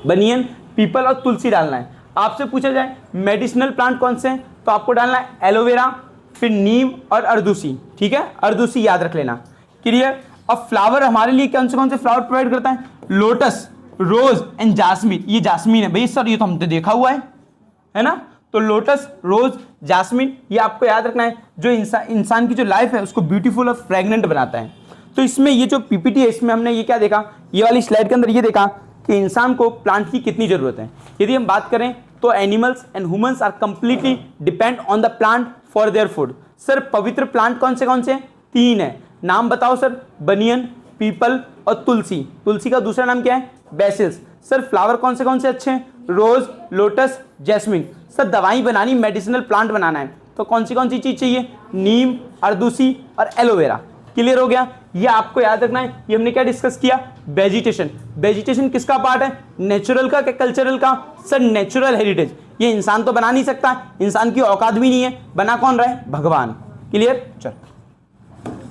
बनियन, पीपल और तुलसी डालना है। आपसे पूछा जाए मेडिसिनल प्लांट कौन से हैं, तो आपको डालना है एलोवेरा, फिर नीम और अर्दूसी, ठीक है, अर्दूसी याद रख लेना, क्लियर। अब फ्लावर हमारे लिए कौन से फ्लावर प्रोवाइड करता है, लोटस, रोज एंड जास्मिन। ये जास्मिन है भाई सर, ये तो हमने देखा हुआ है ना। तो लोटस, रोज, जास्मिन ये आपको याद रखना है, जो इंसान की जो लाइफ है उसको ब्यूटीफुल और फ्रेगनेंट बनाता है। तो इसमें ये जो पीपीटी है, इसमें हमने ये क्या देखा, ये वाली स्लाइड के अंदर ये देखा कि इंसान को प्लांट की कितनी जरूरत है। यदि हम बात करें तो animals and humans are completely depend on the plant for their food. Sir पवित्र प्लांट कौन से 3 है, नाम बताओ सर, बनियन, पीपल और तुलसी। तुलसी का दूसरा नाम क्या है, बेसिल्स। सर फ्लावर कौन से अच्छे हैं, रोज, लोटस, जैस्मिन। सर दवाई बनानी, मेडिसिनल प्लांट बनाना है तो कौन सी चीज चाहिए, नीम, अर्दूसी और एलोवेरा। क्लियर हो गया, ये आपको याद रखना है। ये हमने क्या डिस्कस किया, वेजिटेशन। वेजिटेशन किसका पार्ट है, नेचुरल का क्या कल्चरल का, सर नेचुरल हेरिटेज। ये इंसान तो बना नहीं सकता, इंसान की औकात भी नहीं है, बना कौन रहा है, भगवान। क्लियर, चल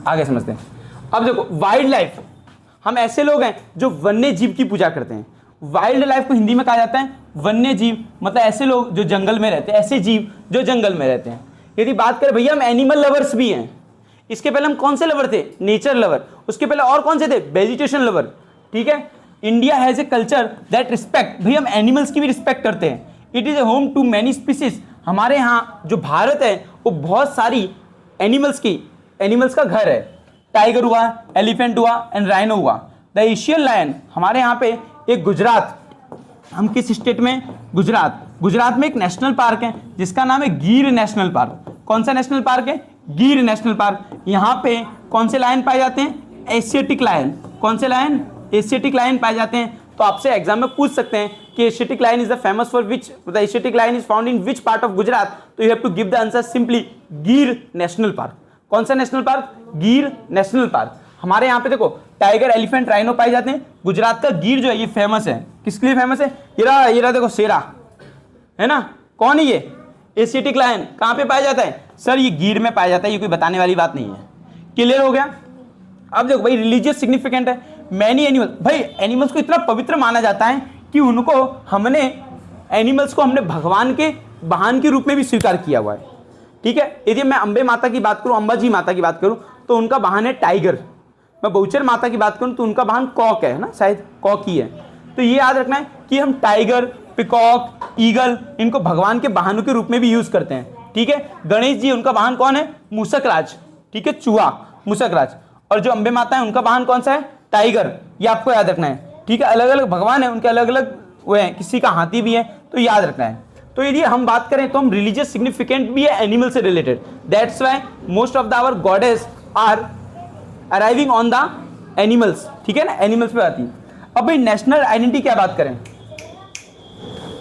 आगे समझते हैं। अब देखो वाइल्ड लाइफ, हम ऐसे लोग हैं जो वन्य जीव की पूजा करते हैं। वाइल्ड लाइफ को हिंदी में कहा जाता है वन्य जीव, मतलब ऐसे लोग जो जंगल में रहते हैं, ऐसे जीव जो जंगल में रहते हैं। यदि बात करें भैया, हम एनिमल लवर्स भी हैं। इसके पहले हम कौन से लवर थे, नेचर लवर। उसके पहले और कौन से थे, वेजिटेशन लवर, ठीक है। India has a culture that respect, भैया हम एनिमल्स की भी रिस्पेक्ट करते हैं। It is a home to many species. हमारे यहाँ जो भारत है वो बहुत सारी एनिमल्स का घर है। टाइगर हुआ, एलिफेंट हुआ एंड राइनो हुआ। द एशियन लायन, हमारे यहाँ पे एक गुजरात, हम किस स्टेट में, गुजरात में एक नेशनल पार्क है जिसका नाम है गिर नेशनल पार्क। कौन सा नेशनल पार्क है, गिर नेशनल पार्क। यहाँ पे कौन से लायन पाए जाते हैं, एशियाटिक लायन। कौन से लायन, एशियाटिक लायन पाए जाते हैं। तो आपसे एग्जाम में पूछ सकते हैं कि Asiatic lion is the famous for which, the Asiatic lion is found in which part of Gujarat. तो you have to give the answer simply Gir national park. कौन सा national park, Gir national park. हमारे यहाँ पे देखो टाइगर, एलिफेंट, राइनो पाए जाते हैं। गुजरात का गिर जो है ये फेमस है, किसके लिए फेमस है, ये रहा देखो शेरा है ना। कौन है ये, एशियाटिक लायन। कहाँ पे पाया जाता है, सर ये गिर में पाया जाता है, ये कोई बताने वाली बात नहीं है। क्लियर हो गया। अब देखो भाई रिलीजियस सिग्निफिकेंट है, मैनी एनिमल, भाई एनिमल्स को इतना पवित्र माना जाता है कि उनको एनिमल्स को हमने भगवान के वाहन के रूप में भी स्वीकार किया हुआ है, ठीक है। यदि मैं अंबे माता की बात करूं, अंबाजी माता की बात करूं, तो उनका वाहन है टाइगर। मैं बहुचर माता की बात करूं तो उनका वाहन कॉक है ना, शायद कॉक ही है। तो ये याद रखना है कि हम टाइगर, पिकॉक, ईगल इनको भगवान के वाहनों के रूप में भी यूज करते हैं, ठीक है। गणेश जी उनका वाहन कौन है, मूसकराज, ठीक है, चूहा, मूसकराज। और जो अंबे माता है उनका वाहन कौन सा है, टाइगर। ये आपको याद रखना है, ठीक है। अलग अलग भगवान है, उनके अलग अलग वो है, किसी का हाथी भी है, तो याद रखना है। तो यदि हम बात करें तो हम रिलीजियस सिग्निफिकेंट भी है एनिमल से related. That's why most of the our goddess are arriving on the animals, ठीक है ना, एनिमल्स पे आती है। अब भाई नेशनल आइडेंटिटी क्या बात करें,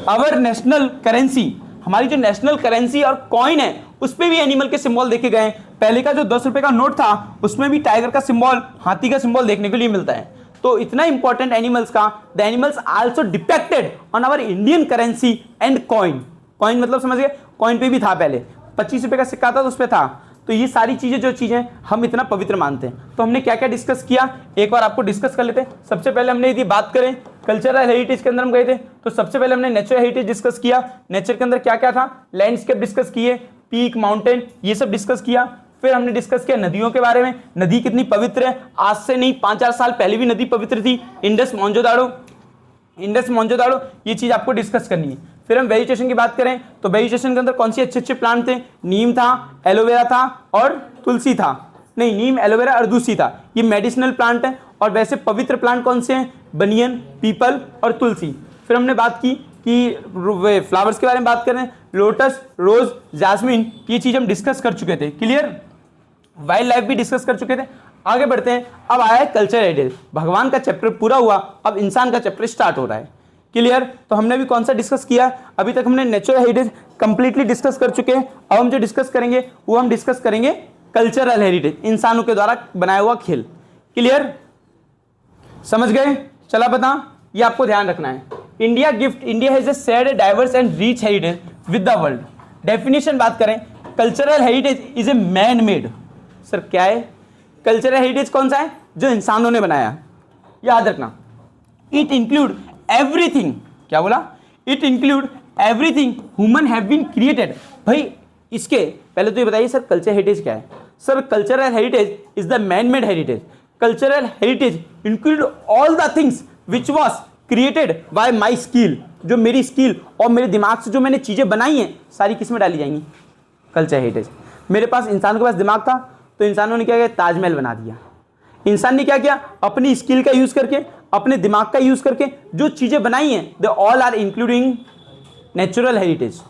अवर नेशनल करेंसी, हमारी जो नेशनल करेंसी और कॉइन है उस पे भी एनिमल के सिंबल देखे गए हैं। पहले का जो 10 रुपए का नोट था उसमें भी टाइगर का सिंबल, हाथी का सिंबल देखने के लिए मिलता है। तो इतना इंपॉर्टेंट एनिमल्स का, the animals also depicted on our Indian currency and coin. Coin मतलब समझ गए, कॉइन पे भी था, पहले 25 रुपए का सिक्का था तो उस पर था। तो ये सारी चीजें जो चीजें हम इतना पवित्र मानते हैं। तो हमने क्या क्या डिस्कस किया, एक बार आपको डिस्कस कर लेते हैं। सबसे पहले हमने यदि बात करें कल्चरल हेरिटेज के अंदर हम गए थे, तो सबसे पहले हमने नेचुरल हेरिटेज डिस्कस किया। नेचर के अंदर क्या क्या था, लैंडस्केप डिस्कस किए, पीक, माउंटेन, ये सब डिस्कस किया। फिर हमने डिस्कस किया नदियों के बारे में, नदी कितनी पवित्र है, आज से नहीं 5-4 साल पहले भी नदी पवित्र थी, इंडस मोहनजोदाड़ो, ये चीज आपको डिस्कस करनी है। फिर हम वेजिटेशन की बात करें तो वेजिटेशन के अंदर कौन से अच्छे अच्छे प्लांट थे, नीम था, एलोवेरा था और तुलसी था, नहीं नीम एलोवेरा अरदूसी था, ये मेडिसिनल प्लांट है। और वैसे पवित्र प्लांट कौन से हैं, बनियन, पीपल और तुलसी। फिर हमने बात की कि फ्लावर्स के बारे में बात करें, लोटस, रोज, जैस्मिन, ये चीज हम डिस्कस कर चुके थे, क्लियर। वाइल्ड लाइफ भी डिस्कस कर चुके थे। आगे बढ़ते हैं, अब आया है कल्चर हेरिटेज। भगवान का चैप्टर पूरा हुआ, अब इंसान का चैप्टर स्टार्ट हो रहा है, क्लियर। तो हमने भी कौन सा डिस्कस किया, अभी तक हमने नेचुरल हेरिटेज कंप्लीटली डिस्कस कर चुके हैं। अब हम जो डिस्कस करेंगे वो हम डिस्कस करेंगे कल्चरल हेरिटेज, इंसानों के द्वारा बनाया हुआ खेल, क्लियर, समझ गए। चला बता, ये आपको ध्यान रखना है। India has shared a diverse and rich heritage with the world. Definition बात करें, cultural heritage is A man made. Sir क्या है कल्चरल हेरिटेज, कौन सा है, जो इंसानों ने बनाया, याद रखना। इट इंक्लूड एवरीथिंग, क्या बोला, it include everything human have been created. भाई इसके पहले तो ये बताइए सर कल्चर हेरिटेज क्या है। Sir cultural heritage is the man made heritage. Cultural heritage include all the things which was created by my skill, जो मेरी स्किल और मेरे दिमाग से जो मैंने चीजें बनाई हैं सारी किस में डाली जाएंगी, कल्चर हेरिटेज। मेरे पास, इंसानों के पास दिमाग था तो इंसानों ने क्या किया, ताजमहल बना दिया। इंसान ने क्या किया, अपनी स्किल का यूज करके, अपने दिमाग का यूज करके जो चीजें बनाई हैं, they all are including natural heritage.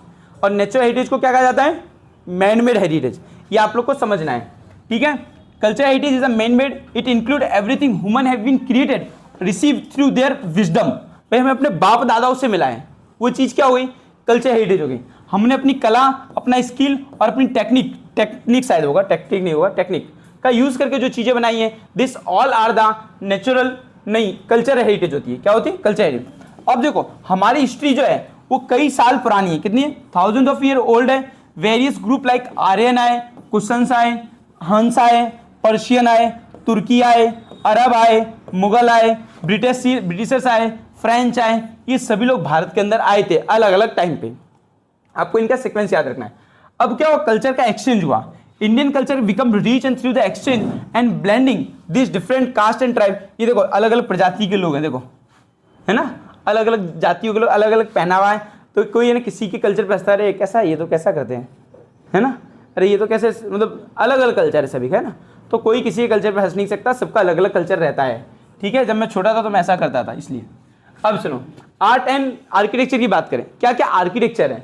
और नेचुरल हेरिटेज को क्या कहा जाता है, मैन मेड हेरिटेज। ये आप लोग को समझना है, ठीक है। Culture heritage is a man made, it include everything human have been created receive through their wisdom. भाई हमें अपने बाप दादाओं से मिला है, वो चीज क्या हो गई, कल्चर हेरिटेज हो गई। हमने अपनी कला, अपना स्किल और अपनी टेक्निक शायद होगा, टेक्निक नहीं होगा, टेक्निक का यूज करके जो चीजें बनाई हैं, this all are the natural, नहीं कल्चर हेरिटेज होती है। क्या होती है, कल्चर हेरिटेज। अब देखो हमारी हिस्ट्री जो है वो कई साल पुरानी है, कितनी है, थाउजेंड ऑफ ईयर ओल्ड है। वेरियस ग्रुप लाइक आर्यन आए, कुशंस आए, हंस आए, पर्शियन आए, तुर्की आए, अरब आए, मुगल आए, ब्रिटिशर्स आए, फ्रेंच आए, ये सभी लोग भारत के अंदर आए थे अलग अलग टाइम पे। आपको इनका सीक्वेंस याद रखना है। अब क्या हुआ, कल्चर का एक्सचेंज हुआ। Indian culture become rich and through the exchange and blending this different caste and tribe. ये देखो अलग अलग प्रजाति के लोग हैं, देखो है ना, अलग अलग जातियों के लोग, अलग अलग पहनावा है। तो कोई है ना किसी के कल्चर पे हंसता है, कैसा ये तो कैसा करते हैं, है ना, अरे ये तो कैसे, मतलब अलग अलग कल्चर है सभी का, है ना। तो कोई किसी के कल्चर पे हंस नहीं सकता, सबका अलग अलग कल्चर रहता है, ठीक है। जब मैं छोटा था तो मैं ऐसा करता था, इसलिए। अब सुनो, आर्ट एंड आर्किटेक्चर की बात करें, क्या क्या आर्किटेक्चर है।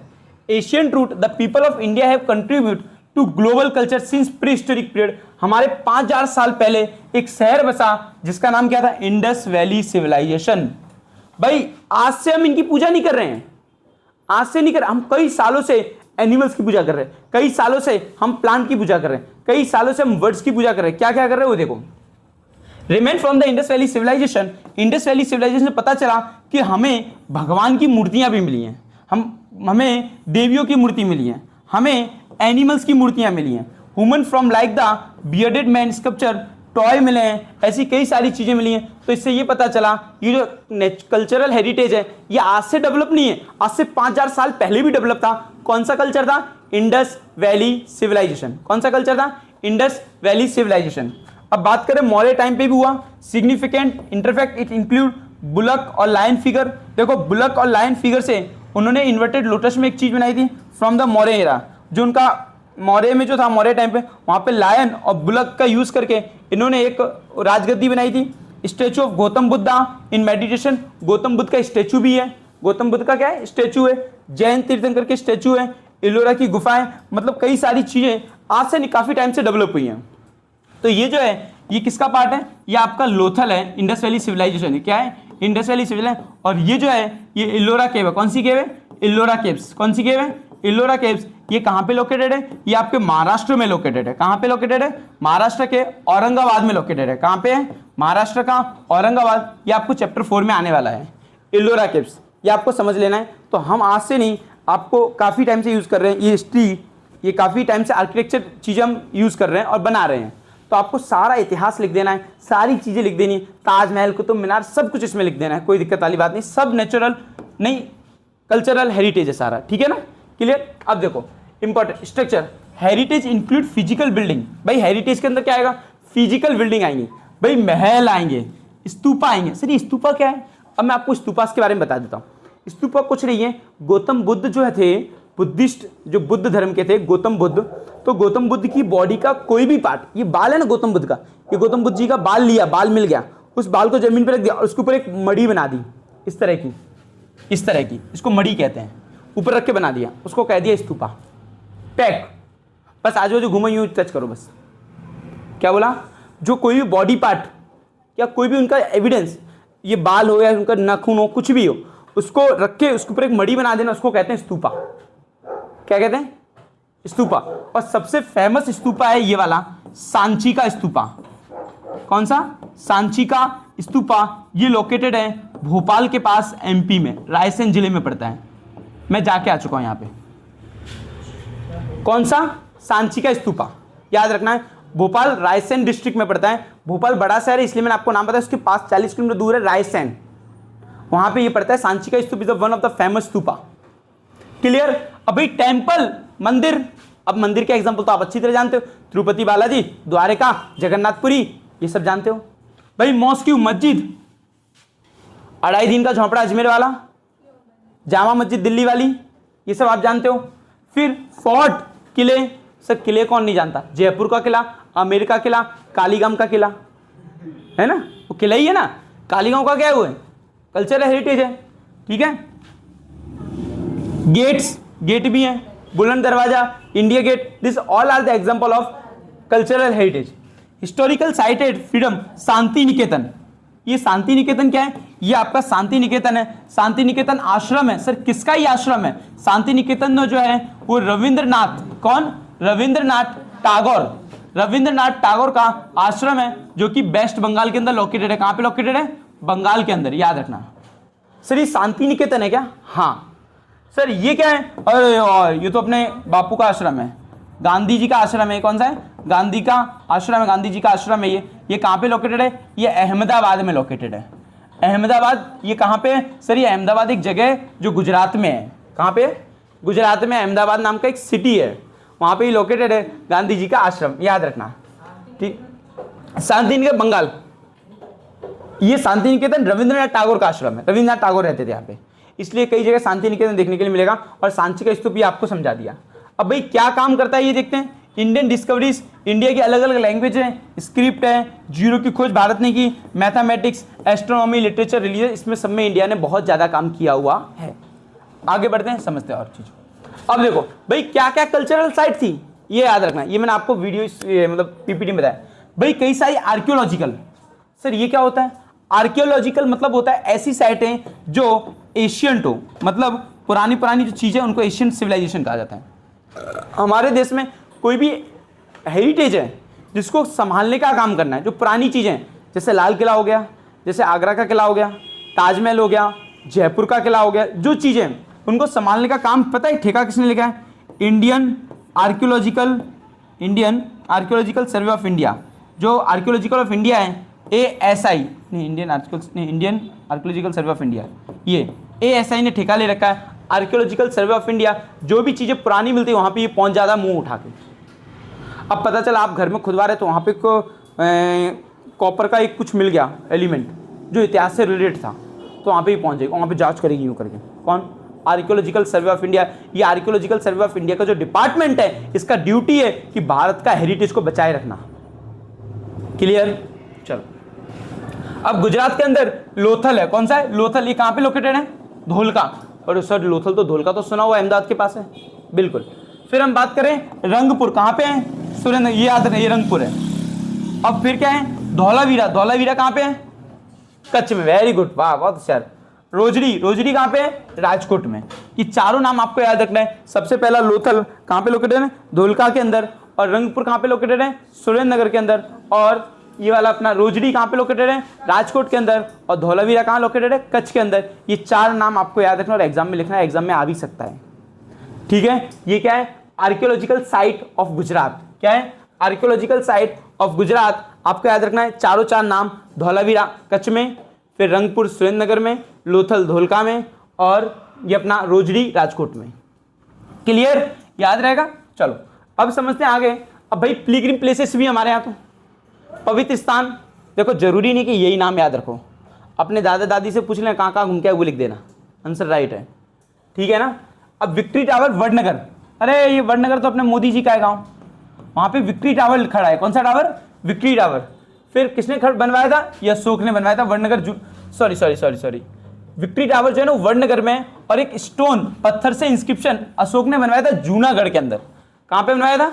Asian root, the people of India have contribute to global culture since pre historic period. हमारे 5000 साल पहले एक शहर बसा जिसका नाम क्या था, इंडस वैली सिविलाइजेशन। भाई आज से हम इनकी पूजा नहीं कर रहे हैं, आज से नहीं कर रहे, हम कई सालों से एनिमल्स की पूजा कर रहे हैं, कई सालों से हम प्लांट की पूजा कर रहे हैं, कई सालों से हम वर्ड्स की पूजा कर रहे हैं। क्या क्या कर रहे हैं वो देखो। Remain from the Indus valley civilization, Indus valley civilization से पता चला कि हमें भगवान की मूर्तियां भी मिली हैं, हमें देवियों की मूर्ति मिली है, हमें एनिमल्स की मूर्तियां मिली हैं, human from like the bearded man sculpture, toy मिले हैं, ऐसी कई सारी चीजें मिली हैं। तो इससे ये पता चला ये जो कल्चरल हेरिटेज है ये आज से डेवलप नहीं है, आज से 5000 साल पहले भी डेवलप था। कौन सा कल्चर था, इंडस वैली सिविलाइजेशन। कौन सा कल्चर था, इंडस वैली सिविलाइजेशन। अब बात करें मौर्य टाइम पे भी हुआ, सिग्निफिकेंट इंटरफेक्ट इट इंक्लूड बुलक और लायन फिगर। देखो बुलक और लायन फिगर से उन्होंने इन्वर्टेड लोटस में एक चीज बनाई थी फ्रॉम द मौर्य एरा, जो उनका मौर्य में जो था, मौर्य टाइम पे वहां पे लायन और बुलक का यूज करके इन्होंने एक राजगद्दी बनाई थी। Statue of Gautam Buddha in meditation, Gautam Buddha का स्टेचू भी है, गौतम बुद्ध का क्या है, स्टेचू है। जैन तीर्थंकर के स्टेचू है, इलोरा की गुफाएं, मतलब कई सारी चीजें आज से काफी टाइम से डेवलप हुई हैं। तो ये जो है ये किसका पार्ट है, ये आपका लोथल है, इंडस वैली सिविलाइजेशन है। क्या है, इंडस वैली सिविलाइजेशन। और ये जो है ये इलोरा केव है। कौन सी केव है, इलोरा केव्स। कौन सी केव है, इलोरा केव्स। ये कहाँ पे लोकेटेड है, ये आपके महाराष्ट्र में लोकेटेड है। कहाँ पे लोकेटेड है, महाराष्ट्र के औरंगाबाद में लोकेटेड है। कहाँ पे है, महाराष्ट्र का औरंगाबाद। ये आपको चैप्टर 4 में आने वाला है, इलोरा केव्स, ये आपको समझ लेना है। तो हम आज से नहीं, आपको काफी टाइम से यूज कर रहे हैं ये हिस्ट्री, ये काफी टाइम से आर्किटेक्चर चीजें हम यूज कर रहे हैं और बना रहे हैं। तो आपको सारा इतिहास लिख देना है, सारी चीजें लिख देनी है, ताजमहल, कुतुब मीनार, सब कुछ इसमें लिख देना है, कोई दिक्कत वाली बात नहीं। सब नेचुरल नहीं, कल्चरल हेरिटेज है सारा, ठीक है ना, क्लियर। अब देखो important structure, heritage include physical building. भाई हेरिटेज के अंदर क्या आएगा? फिजिकल बिल्डिंग आएंगे, भाई महल आएंगे, स्तूपा आएंगे। सर ये स्तूपा क्या है? अब मैं आपको स्तूपा के बारे में बता देता हूँ। स्तूपा कुछ नहीं है, गौतम बुद्ध जो थे, बुद्धिस्ट जो बुद्ध धर्म के थे गौतम बुद्ध, तो गौतम बुद्ध की बॉडी का कोई भी पार्ट, ये बाल है ना गौतम बुद्ध का, ये गौतम बुद्ध जी का बाल लिया, बाल मिल गया, उस बाल को जमीन पर रख दिया और उसके ऊपर एक मड़ी बना दी, इस तरह की, इस तरह की, इसको मड़ी कहते हैं, ऊपर रख के बना दिया, उसको कह दिया स्तूपा। पैक, बस आज वो जो घूमा यूं टच करो बस। क्या बोला? जो कोई भी बॉडी पार्ट या कोई भी उनका एविडेंस, ये बाल हो या उनका नाखून हो, कुछ भी हो, उसको रख के उसके ऊपर एक मड़ी बना देना, उसको कहते हैं स्तूपा। क्या कहते हैं? स्तूपा। और सबसे फेमस स्तूपा है ये वाला, सांची का स्तूपा। कौन सा? सांची का स्तूपा। ये लोकेटेड है भोपाल के पास, एमपी में, रायसेन जिले में पड़ता है। मैं जाके आ चुका हूं यहां पे। कौन सा? सांची का स्तूपा, याद रखना है। भोपाल रायसेन डिस्ट्रिक्ट में पड़ता है। भोपाल बड़ा शहर है इसलिए मैंने आपको नाम बताया, उसके पास 40 किलोमीटर दूर है रायसेन, वहां पे ये पड़ता है। सांची का stupa is one of the famous stupa. Clear? अभी टेम्पल, मंदिर, अब मंदिर के एग्जांपल तो आप अच्छी तरह जानते हो, तिरुपति बालाजी, द्वारका, जगन्नाथपुरी, ये सब जानते हो। भाई मॉस्क, मस्जिद, 2.5 दिन का झोंपड़ा अजमेर वाला, जामा मस्जिद दिल्ली वाली, ये सब आप जानते हो। फिर फोर्ट, किले, सर किले कौन नहीं जानता? जयपुर का किला, आमेर का किला, कालीगांव का किला, है ना, वो किला ही है ना। कालीगांव का क्या हुआ है? कल्चरल हेरिटेज है, ठीक है। गेट्स, गेट भी है, Buland Darwaza, India Gate, this all are the example of cultural heritage. Historical sited freedom, Shanti Niketan. ये शांति निकेतन क्या है? ये आपका शांति निकेतन है। शांति निकेतन आश्रम है। सर किसका ये आश्रम है? शांति निकेतन जो है वो रविंद्रनाथ, कौन? रविंद्रनाथ टागोर, रविंद्रनाथ टागोर का आश्रम है, जो कि वेस्ट बंगाल के अंदर लोकेटेड है। कहां पे लोकेटेड है? बंगाल के अंदर, याद रखना। सर ये शांति निकेतन है क्या? हाँ। सर ये क्या है? अरे ये तो अपने बापू का आश्रम है, गांधी जी का आश्रम है। कौन सा है? गांधी का आश्रम है, गांधी जी का आश्रम है। ये कहां पे लोकेटेड है? ये अहमदाबाद में लोकेटेड है। अहमदाबाद, ये कहां पे? सर ये अहमदाबाद एक जगह है जो गुजरात में है। कहां पे? गुजरात में अहमदाबाद नाम का एक सिटी है, वहां पे ही लोकेटेड है गांधी जी का आश्रम, याद रखना, ठीक। शांति निकेतन बंगाल, ये शांति निकेतन रविंद्रनाथ टैगोर का आश्रम है, रविंद्रनाथ टैगोर रहते थे यहाँ पे, इसलिए कई जगह शांति निकेतन देखने के लिए मिलेगा। और सांची का स्तूप भी आपको समझा दिया। अब भाई क्या काम करता है ये देखते हैं। इंडियन डिस्कवरीज, इंडिया की अलग अलग लैंग्वेज है, स्क्रिप्ट है, जीरो की खोज भारत ने की, मैथमेटिक्स, एस्ट्रोनॉमी, लिटरेचर, रिलीजन, इसमें सब में इंडिया ने बहुत ज़्यादा काम किया हुआ है। आगे बढ़ते हैं, समझते हैं और चीज़। अब देखो भाई क्या क्या कल्चरल साइट थी, ये याद रखना, ये मैंने आपको वीडियो मतलब पीपीटी में बताया। भाई कई सारी आर्कियोलॉजिकल, सर ये क्या होता है? आर्कियोलॉजिकल मतलब होता है ऐसी साइटें जो एशियंट हो, मतलब पुरानी पुरानी जो चीज़ें उनको एशियंट सिविलाइजेशन कहा जाता है। हमारे देश में कोई भी हेरिटेज है जिसको संभालने का काम करना है, जो पुरानी चीज़ें हैं, जैसे लाल किला हो गया, जैसे आगरा का किला हो गया, ताजमहल हो गया, जयपुर का किला हो गया, जो चीज़ें उनको संभालने का काम पता है ठेका किसने लिखा है? Indian archaeological survey of India. जो आर्कियोलॉजिकल ऑफ इंडिया है, ASI नहीं, Indian archaeological survey of India, ये ASI ने ठेका ले रखा है। आर्कियोलॉजिकल सर्वे ऑफ इंडिया जो भी चीज़ें पुरानी मिलती है वहाँ पे ये पहुँच जाता है मुँह उठा के। अब पता चला आप घर में खुदवा रहे तो वहाँ पे कॉपर का एक कुछ मिल गया एलिमेंट जो इतिहास से रिलेटेड था, तो वहाँ पे ही पहुँच जाएगी, वहाँ पे जांच करेगी यूँ करके। कौन? Archaeological survey of India. ये आर्कियोलॉजिकल सर्वे ऑफ इंडिया का जो डिपार्टमेंट है, इसका ड्यूटी है कि भारत का हेरिटेज को बचाए रखना। क्लियर? चलो अब गुजरात के अंदर लोथल है। कौन सा है? लोथल। ये कहाँ पे लोकेटेड है? धोलका। और सर लोथल तो धोलका तो सुना हुआ, अहमदाबाद के पास है, बिल्कुल। फिर हम बात करें रंगपुर, कहाँ पे है? सुरेंद्र, ये याद रखना, ये रंगपुर है। अब फिर क्या है? धौलावीरा। धौलावीरा कहाँ पे है? कच्छ में। वेरी गुड, वाह बहुत होशियार। रोजड़ी, रोजड़ी कहाँ पे है? राजकोट में। ये चारों नाम आपको याद रखना है। सबसे पहला लोथल कहाँ पे लोकेटेड है? धोलका के अंदर। और रंगपुर कहाँ पे लोकेटेड है? सुरेंद्रनगर के अंदर। और ये वाला अपना रोजड़ी कहाँ पे लोकेटेड है? राजकोट के अंदर। और धौलावीरा कहाँ लोकेटेड है? कच्छ के अंदर। ये चार नाम आपको याद रखना और एग्जाम में लिखना है, एग्जाम में आ भी सकता है, ठीक है। ये क्या है? Archaeological site of Gujarat. क्या है? Archaeological site of Gujarat. आपको याद रखना है चारों चार नाम, धौलावीरा कच्छ में, फिर रंगपुर सुरेंद्रनगर में, लोथल धोलका में, और ये अपना रोजड़ी राजकोट में। क्लियर? याद रहेगा। चलो अब समझते हैं आगे। अब भाई पिलग्रिम प्लेसेस भी हमारे यहाँ, तो पवित्र स्थान, देखो जरूरी नहीं कि यही नाम याद रखो, अपने दादा दादी से पूछ लें कहाँ कहाँ घूम के आए वो लिख देना, आंसर राइट है, ठीक है ना। अब विक्ट्री टावर वडनगर, अरे ये वडनगर तो अपने मोदी जी का है गाँव, वहाँ पे विक्ट्री टावर खड़ा है। कौन सा टावर? Victory tower. फिर किसने बनवाया था? ये अशोक ने बनवाया था। वडनगर सॉरी विक्ट्री टावर जो है ना वडनगर में, और एक स्टोन पत्थर से इंस्क्रिप्शन अशोक ने बनवाया था जूनागढ़ के अंदर। कहाँ पे बनवाया था?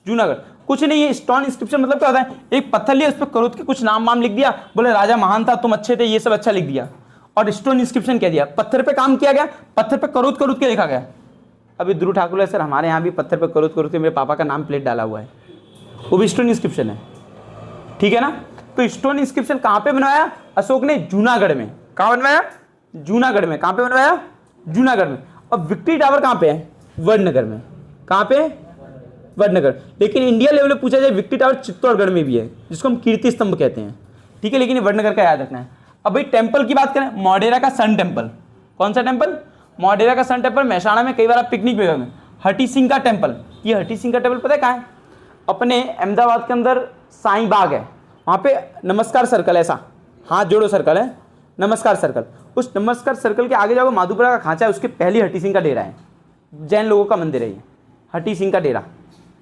जूनागढ़। कुछ नहीं, ये स्टोन इंस्क्रिप्शन मतलब क्या होता है, एक पत्थर लिया, उस पर करोत के कुछ नाम वाम लिख दिया, बोले राजा महान था, तुम अच्छे थे, ये सब अच्छा लिख दिया, और स्टोन इंस्क्रिप्शन कह दिया। पत्थर पे काम किया गया, पत्थर पे करोत करोत के लिखा गया। अभी ध्रुव ठाकुर सर हमारे यहाँ भी पत्थर पे करोत करोत के मेरे पापा का नाम प्लेट डाला हुआ है, वो भी स्टोन इंस्क्रिप्शन है, ठीक है ना। तो स्टोन इंस्क्रिप्शन कहाँ पे बनवाया? अशोक ने जूनागढ़ में। कहाँ बनवाया? जूनागढ़ में। कहाँ पे बनवाया? जूनागढ़ में। और विक्ट्री टावर कहाँ पे है? वडनगर में। कहाँ पे? वडनगर। लेकिन इंडिया लेवल में पूछा जाए, विक्ट्री टावर चित्तौड़गढ़ में भी है, जिसको हम कीर्ति स्तंभ कहते हैं, ठीक है, लेकिन वडनगर का याद रखना है। अब भाई टेम्पल की बात करें, मोढेरा का सन टेम्पल। कौन सा टेम्पल? मोढेरा का सन टेम्पल। महसाणा में कई बार आप पिकनिक पे गए। हटी सिंह का टेम्पल, ये हटी सिंह का टेम्पल पता है कहाँ है? अपने अहमदाबाद के अंदर साईं बाग है, वहाँ पे नमस्कार सर्कल, ऐसा हाथ जोड़ो सर्कल है, नमस्कार सर्कल। उस नमस्कार सर्कल के आगे जाओ, माधुपुरा का खांचा है, उसके पहले हटी सिंह का डेरा है, जैन लोगों का मंदिर है ये, हटी सिंह का डेरा,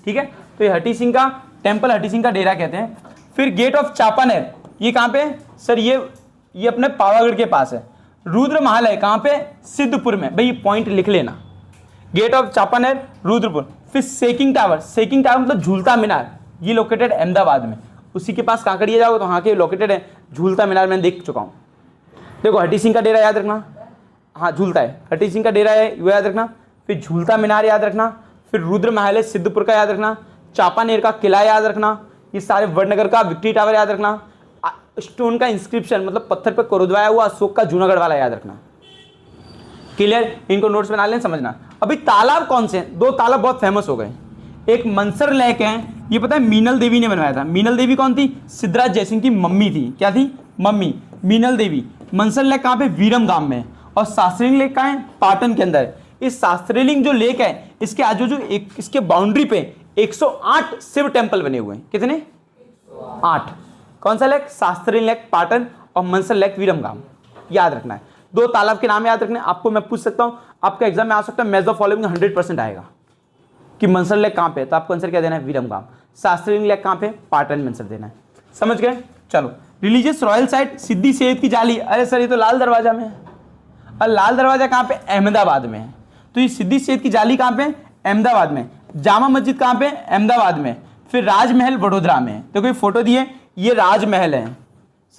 ठीक है। तो ये हटी सिंह का टेम्पल, हटी सिंह का डेरा कहते हैं। फिर गेट ऑफ चापानेर, ये कहाँ पे सर? ये अपने पावागढ़ के पास है। रुद्र महल है, कहाँ पे? सिद्धपुर में। भाई पॉइंट लिख लेना, गेट ऑफ चापानेर, रुद्रपुर। फिर सेकिंग टावर, सेकिंग टावर मतलब झूलता मीनार, ये लोकेटेड अहमदाबाद में। उसी के पास कांकड़िया जाओगे तो वहाँ के लोकेटेड है झूलता मीनार, मैंने देख चुका हूँ। देखो हटी सिंह का डेरा याद रखना, हाँ झूलता है, हटी सिंह का डेरा है वो याद रखना। फिर झूलता मीनार याद रखना। फिर रुद्र महल है सिद्धपुर का याद रखना। चापानेर का किला याद रखना। ये सारे वडनगर का विक्ट्री टावर याद रखना। स्टोन का इंस्क्रिप्शन मतलब पत्थर पर कोरदवाया हुआ अशोक का जूनागढ़ वाला याद रखना। क्लियर? इनको नोट्स बना लें, समझना। अभी तालाब कौन से हैं? 2 तालाब बहुत फेमस हो गए। एक मनसर लेक है, ये पता है मीनल देवी ने बनवाया था। मीनल देवी कौन थी? सिद्धराज जयसिंह की मम्मी थी। क्या थी? मम्मी, मीनल देवी। मनसर लेक कहाँ पे? वीरम गांव में। और शास्त्रीलिंग लेक कहाँ है? पाटन के अंदर। इस शास्त्रीलिंग जो लेक है, इसके आजू जो इसके बाउंड्री पे 108 शिव टेम्पल बने हुए हैं। कितने? 8। कौन सा लेक? शास्त्रीलिंग लेक पाटन और मनसर लेक वीरम गांव, याद रखना है। 2 तालाब के नाम याद रखने। आपको मैं पूछ सकता हूँ, आपका एग्जाम में आ सकता है, मैच ऑफ फॉलोइंग 100% आएगा कि मनसर लेक कहाँ पे है, तो आपको आंसर क्या देना है? वीरम गांव। शास्त्रीलिंग लेक कहाँ पे? पाटन मंसर देना है। समझ गए? चलो, रिलीजियस रॉयल साइट सिद्दी सैयद की जाली, अरे सर ये तो लाल दरवाजा में है। और लाल दरवाजा कहाँ पे? अहमदाबाद में है। तो ये सिद्दी सैयद की जाली कहाँ पे? अहमदाबाद में। जामा मस्जिद कहाँ पे? अहमदाबाद में। फिर राजमहल वडोदरा में। तो कोई फोटो दी है, ये राजमहल है।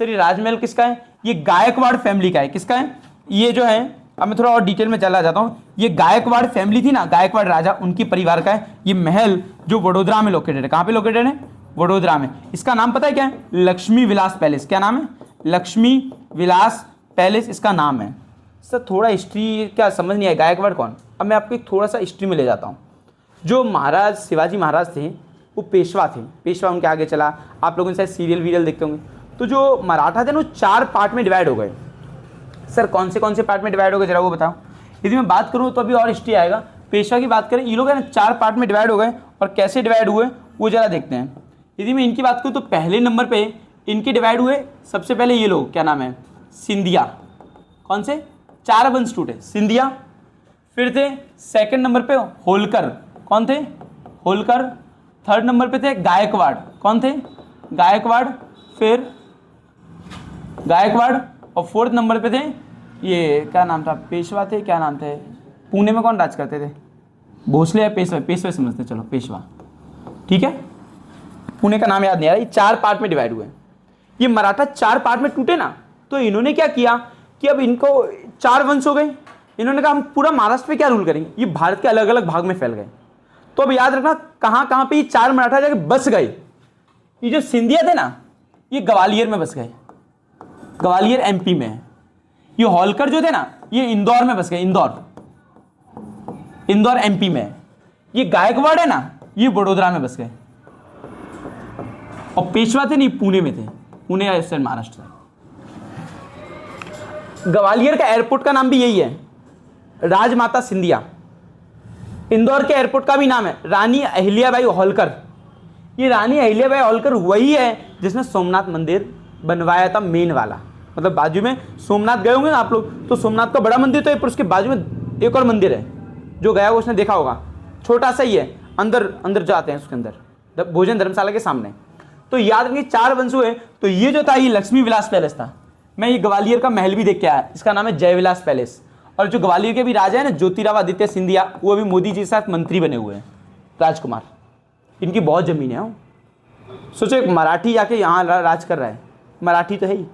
सर ये राजमहल किसका है? ये गायकवाड़ फैमिली का है। किसका है? ये जो है, अब मैं थोड़ा और डिटेल में चला जाता हूँ। ये गायकवाड़ फैमिली थी ना, गायकवाड़ राजा, उनकी परिवार का है। ये महल जो वडोदरा में लोकेटेड है। कहाँ पे लोकेटेड है? वडोदरा में। इसका नाम पता है क्या है? लक्ष्मी विलास पैलेस। क्या नाम है? लक्ष्मी विलास पैलेस इसका नाम है। सर थोड़ा हिस्ट्री क्या समझ नहीं आया, गायकवाड़ कौन? अब मैं आपको थोड़ा सा हिस्ट्री में ले जाता हूँ। जो महाराज शिवाजी महाराज थे वो पेशवा थे, पेशवा उनके आगे चला। आप लोगों ने शायद सीरियल वीरियल देखते होंगे। तो जो मराठा थे ना, 4 पार्ट में डिवाइड हो गए। सर कौन से पार्ट में डिवाइड हो गए, जरा वो बताओ। यदि मैं बात करूँ तो अभी और हिस्ट्री आएगा। पेशवा की बात करें, ये लोग है ना 4 पार्ट में डिवाइड हो गए, और कैसे डिवाइड हुए वो जरा देखते हैं। यदि मैं इनकी बात करूँ तो पहले नंबर पे इनके डिवाइड हुए सबसे पहले ये लोग, क्या नाम है? सिंधिया। कौन से? 4 वंश टूटे, सिंधिया। फिर थे सेकंड नंबर पे होलकर। कौन थे? होलकर। थर्ड नंबर पे थे गायकवाड़। कौन थे? गायकवाड़। फिर गायकवाड़। और फोर्थ नंबर पे थे ये, क्या नाम था? पेशवा थे, क्या नाम थे? पुणे में कौन राज करते थे? भोसले या पेशवा? पेशवा समझते, चलो पेशवा, ठीक है। पुणे का नाम याद नहीं आ रहा। ये 4 पार्ट में डिवाइड हुए। ये मराठा 4 पार्ट में टूटे ना, तो इन्होंने क्या किया कि अब इनको 4 वंश हो गए। इन्होंने कहा हम पूरा महाराष्ट्र पे क्या रूल करेंगे। ये भारत के अलग अलग भाग में फैल गए। तो अब याद रखना कहाँ कहाँ पे ये 4 मराठा जाके बस गए। ये जो सिंधिया थे ना, ये ग्वालियर में बस गए, ग्वालियर एमपी में है। ये होलकर जो थे ना, ये इंदौर में बस गए, इंदौर एमपी में है। ये गायकवाड़ है ना, ये वडोदरा में बस गए। और पेशवा थे नहीं, पुणे में थे, पुणे या महाराष्ट्र। ग्वालियर का एयरपोर्ट का नाम भी यही है, राजमाता सिंधिया। इंदौर के एयरपोर्ट का भी नाम है रानी अहिल्याबाई होलकर। ये रानी अहिल्याबाई होलकर वही है जिसने सोमनाथ मंदिर बनवाया था, मेन वाला। मतलब बाजू में सोमनाथ गए होंगे ना आप लोग, तो सोमनाथ का बड़ा मंदिर तो है, पर उसके बाजू में एक और मंदिर है, जो गया हो उसने देखा होगा, छोटा सा ही है, अंदर अंदर जाते हैं उसके अंदर, भोजन धर्मशाला के सामने। तो याद रखिए 4 वंश हुए। तो ये जो था ये लक्ष्मी विलास पैलेस था। मैं ये ग्वालियर का महल भी देख के आया, इसका नाम है जयविलास पैलेस। और जो ग्वालियर के भी राजा है ना, ज्योतिराव आदित्य सिंधिया, वो अभी मोदी जी के साथ मंत्री बने हुए हैं, राजकुमार। इनकी बहुत जमीन है। सोचो एक मराठी जाके यहाँ राज कर रहा है, मराठी तो है ही।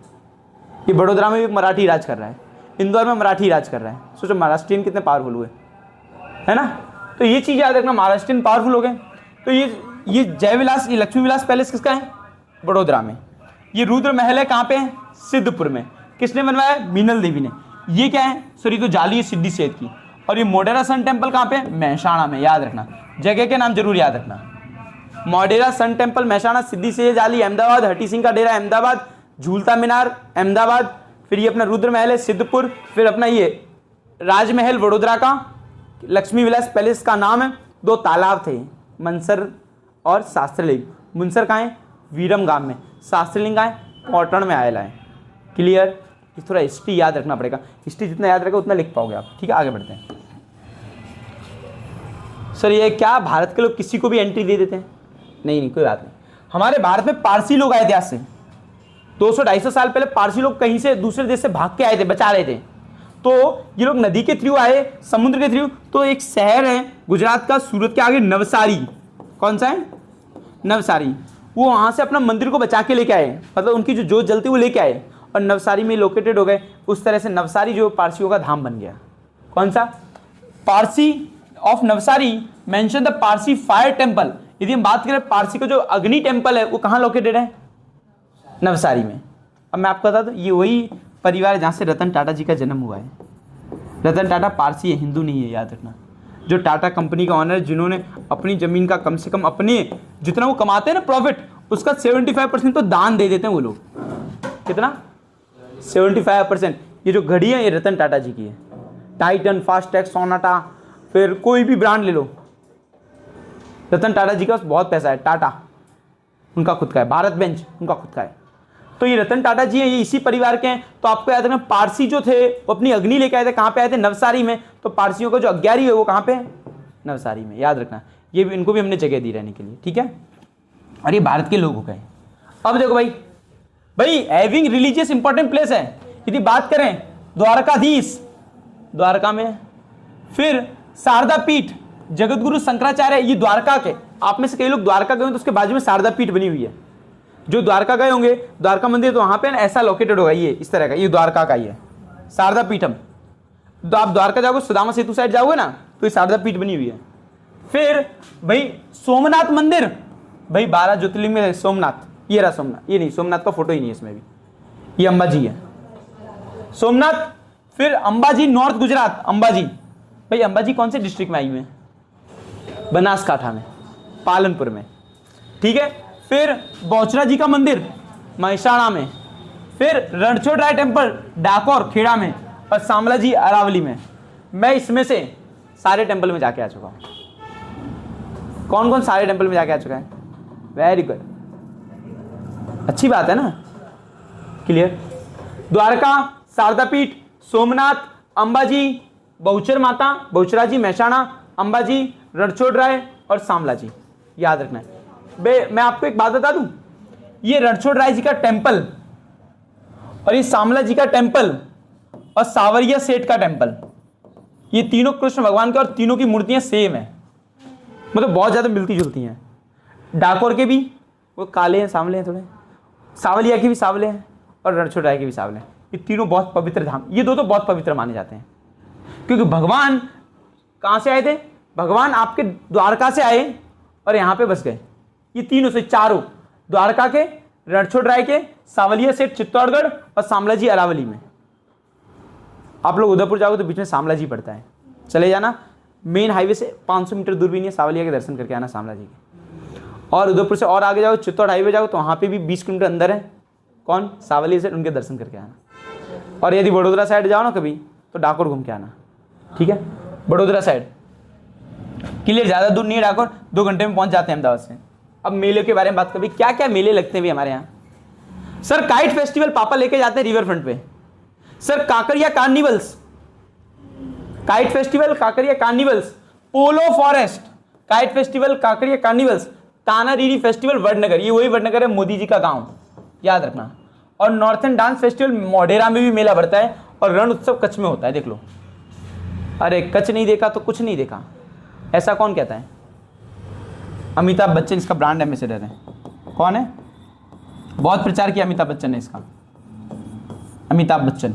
ये बड़ोदरा में भी एक मराठी राज कर रहा है, इंदौर में मराठी राज कर रहा है। सोचो महाराष्ट्रियन कितने पावरफुल हुए, है ना। तो ये चीज़ याद रखना, महाराष्ट्रियन पावरफुल हो गए। तो ये जयविलास, ये लक्ष्मी विलास पैलेस किसका है? बड़ोदरा में। ये रुद्र महल है कहाँ पे है? सिद्धपुर में। किसने बनवाया? मीनल देवी ने। ये क्या है? सॉरी, तो जाली है सिद्धि सेठ की। और ये मोडेरा सन टेम्पल कहाँ पे है? महसाणा में। याद रखना, जगह के नाम जरूर याद रखना। मोडेरा सन टेम्पल महसाणा, सिद्धि सेठ जाली अहमदाबाद, हटी सिंह का डेरा अहमदाबाद, झूलता मीनार अहमदाबाद, फिर ये अपना रुद्र महल है सिद्धपुर, फिर अपना ये राजमहल वडोदरा का लक्ष्मी विलास पैलेस का नाम है। 2 तालाब थे, मनसर और शास्त्रलिंग। मुनसर कहाँ है? वीरम गांव में। शास्त्रलिंग कहाँ है? पौटण में आएला है। क्लियर? थोड़ा हिस्ट्री याद रखना पड़ेगा, हिस्ट्री जितना याद रखेगा उतना लिख पाओगे आप। ठीक है, आगे बढ़ते हैं। सर ये क्या भारत के लोग किसी को भी एंट्री दे देते हैं? नहीं, कोई बात नहीं। हमारे भारत में पारसी लोग आए थे आज से 200-250 साल पहले। पारसी लोग कहीं से दूसरे देश से भाग के आए थे, बचा रहे थे। तो ये लोग नदी के थ्रू आए, समुद्र के थ्रू। तो एक शहर है गुजरात का, सूरत के आगे, नवसारी। कौन सा है? नवसारी। वो वहाँ से अपना मंदिर को बचा के लेके आए, मतलब उनकी जो जोत जलती वो लेके आए और नवसारी में लोकेटेड हो गए। उस तरह से नवसारी जो पारसियों का धाम बन गया। कौन सा? Parsi of Navsari mention the Parsi fire temple. यदि हम बात करें पारसी का जो अग्नि टेम्पल है वो कहाँ लोकेटेड है? नवसारी में। अब मैं आपको बता दूं, ये वही परिवार है जहाँ से रतन टाटा जी का जन्म हुआ है। रतन टाटा पारसी है, हिंदू नहीं है, याद रखना। जो टाटा कंपनी का ऑनर, जिन्होंने अपनी ज़मीन का कम से कम अपने जितना वो कमाते हैं ना प्रॉफिट, उसका 75% तो दान दे देते हैं वो लोग। कितना? 75%। ये जो घड़ी है ये रतन टाटा जी की है। टाइटन, फास्टैग, सोनाटा, फिर कोई भी ब्रांड ले लो, रतन टाटा जी का बहुत पैसा है। टाटा उनका खुद का है, भारत बेंच उनका खुद का है। तो ये रतन टाटा जी हैं, ये इसी परिवार के हैं। तो आपको याद रखना, पारसी जो थे वो अपनी अग्नि लेके आए थे। कहाँ पे आए थे? नवसारी में। तो पारसियों का जो अग्यारी है वो कहाँ पे है? नवसारी में। याद रखना, ये भी, इनको भी हमने जगह दी रहने के लिए। ठीक है, और ये भारत के लोग हो गए। अब देखो भाई हैविंग रिलीजियस इंपॉर्टेंट प्लेस है। यदि बात करें द्वारकाधीश, द्वारका में। फिर शारदा पीठ, जगत गुरु शंकराचार्य, ये द्वारका के। आप में से कई लोग द्वारका गए तो उसके बाजू में शारदा पीठ बनी हुई है। जो द्वारका गए होंगे, द्वारका मंदिर, तो वहाँ पे ना ऐसा लोकेटेड होगा, ये इस तरह का, ये द्वारका का ही है, शारदा पीठम। तो आप द्वारका जाओगे, सुदामा सेतु साइड जाओगे ना, तो ये शारदा पीठ बनी हुई है। फिर भाई सोमनाथ मंदिर, भाई 12 ज्योतिर्लिंग में सोमनाथ, ये रहा सोमनाथ। ये नहीं, सोमनाथ का फोटो ही नहीं है इसमें भी, ये अंबाजी है सोमनाथ। फिर अंबाजी नॉर्थ गुजरात, अंबाजी। भाई अंबाजी कौन से डिस्ट्रिक्ट में आई हुई है? बनासकांठा में, पालनपुर में। ठीक है। फिर बौचरा जी का मंदिर महसाणा में। फिर रणछोड़ राय टेम्पल डाकोर खेड़ा में, और सांवला जी अरावली में। मैं इसमें से सारे टेम्पल में जाके आ चुका हूँ। कौन कौन सारे टेम्पल में जाके आ चुका है? वेरी गुड, अच्छी बात है ना। क्लियर? द्वारका, शारदा पीठ, सोमनाथ, अंबाजी, बहुचर माता, बहुचरा जी महसाणा, अंबाजी, रणछोड़ राय और सांवला जी। याद रखना है। मैं आपको एक बात बता दूं, ये रणछोड़ राय जी का टेम्पल और ये सांवला जी का टेम्पल और सावरिया सेठ का टेम्पल, ये तीनों कृष्ण भगवान के, और तीनों की मूर्तियां सेम है, मतलब बहुत ज्यादा मिलती जुलती हैं। डाकोर के भी वो काले हैं, सांवले हैं थोड़े, सावलिया के भी सांवले हैं और रणछोड़ राय के भी सांवले हैं। ये तीनों बहुत पवित्र धाम, ये दो तो बहुत पवित्र माने जाते हैं, क्योंकि भगवान कहाँ से आए थे? भगवान आपके द्वारका से आए और यहाँ पे बस गए। ये तीनों से चारों, द्वारका के, रणछोड़ राय के, सावलिया सेठ चित्तौड़गढ़ और सांवला जी अरावली में। आप लोग उदयपुर जाओगे तो बीच में सांवला जी पड़ता है, चले जाना। मेन हाईवे से 500 मीटर दूर भी नहीं है, सावलिया के दर्शन करके आना सांवला जी के। और उदयपुर से और आगे जाओ, चित्तौड़ हाईवे जाओ तो वहाँ पे भी 20 किलोमीटर अंदर है, कौन? सावलिया सेठ, उनके दर्शन करके आना। और यदि बड़ोदरा साइड जाओ ना कभी, तो डाकोर घूम के आना। ठीक है, बड़ोदरा साइड। क्लियर, ज़्यादा दूर नहीं डाकोर, 2 घंटे में पहुंच जाते हैं अहमदाबाद से। अब मेले के बारे में बात करें, क्या क्या मेले लगते हैं भी हमारे यहाँ। सर काइट फेस्टिवल पापा लेके जाते हैं रिवर फ्रंट पे। Sir Kankaria carnivals, kite festival Kankaria carnivals, Polo forest, kite festival Kankaria carnivals, Tanariri festival Vadnagar, ये वही वडनगर है मोदी जी का गांव, याद रखना। और नॉर्थन डांस फेस्टिवल मोढेरा में भी मेला भरता है, और रण उत्सव कच्छ में होता है, देख लो। अरे कच्छ नहीं देखा तो कुछ नहीं देखा, ऐसा कौन कहता है? अमिताभ बच्चन इसका ब्रांड एम्बेसडर है। कौन है? बहुत प्रचार किया अमिताभ बच्चन ने इसका। अमिताभ बच्चन।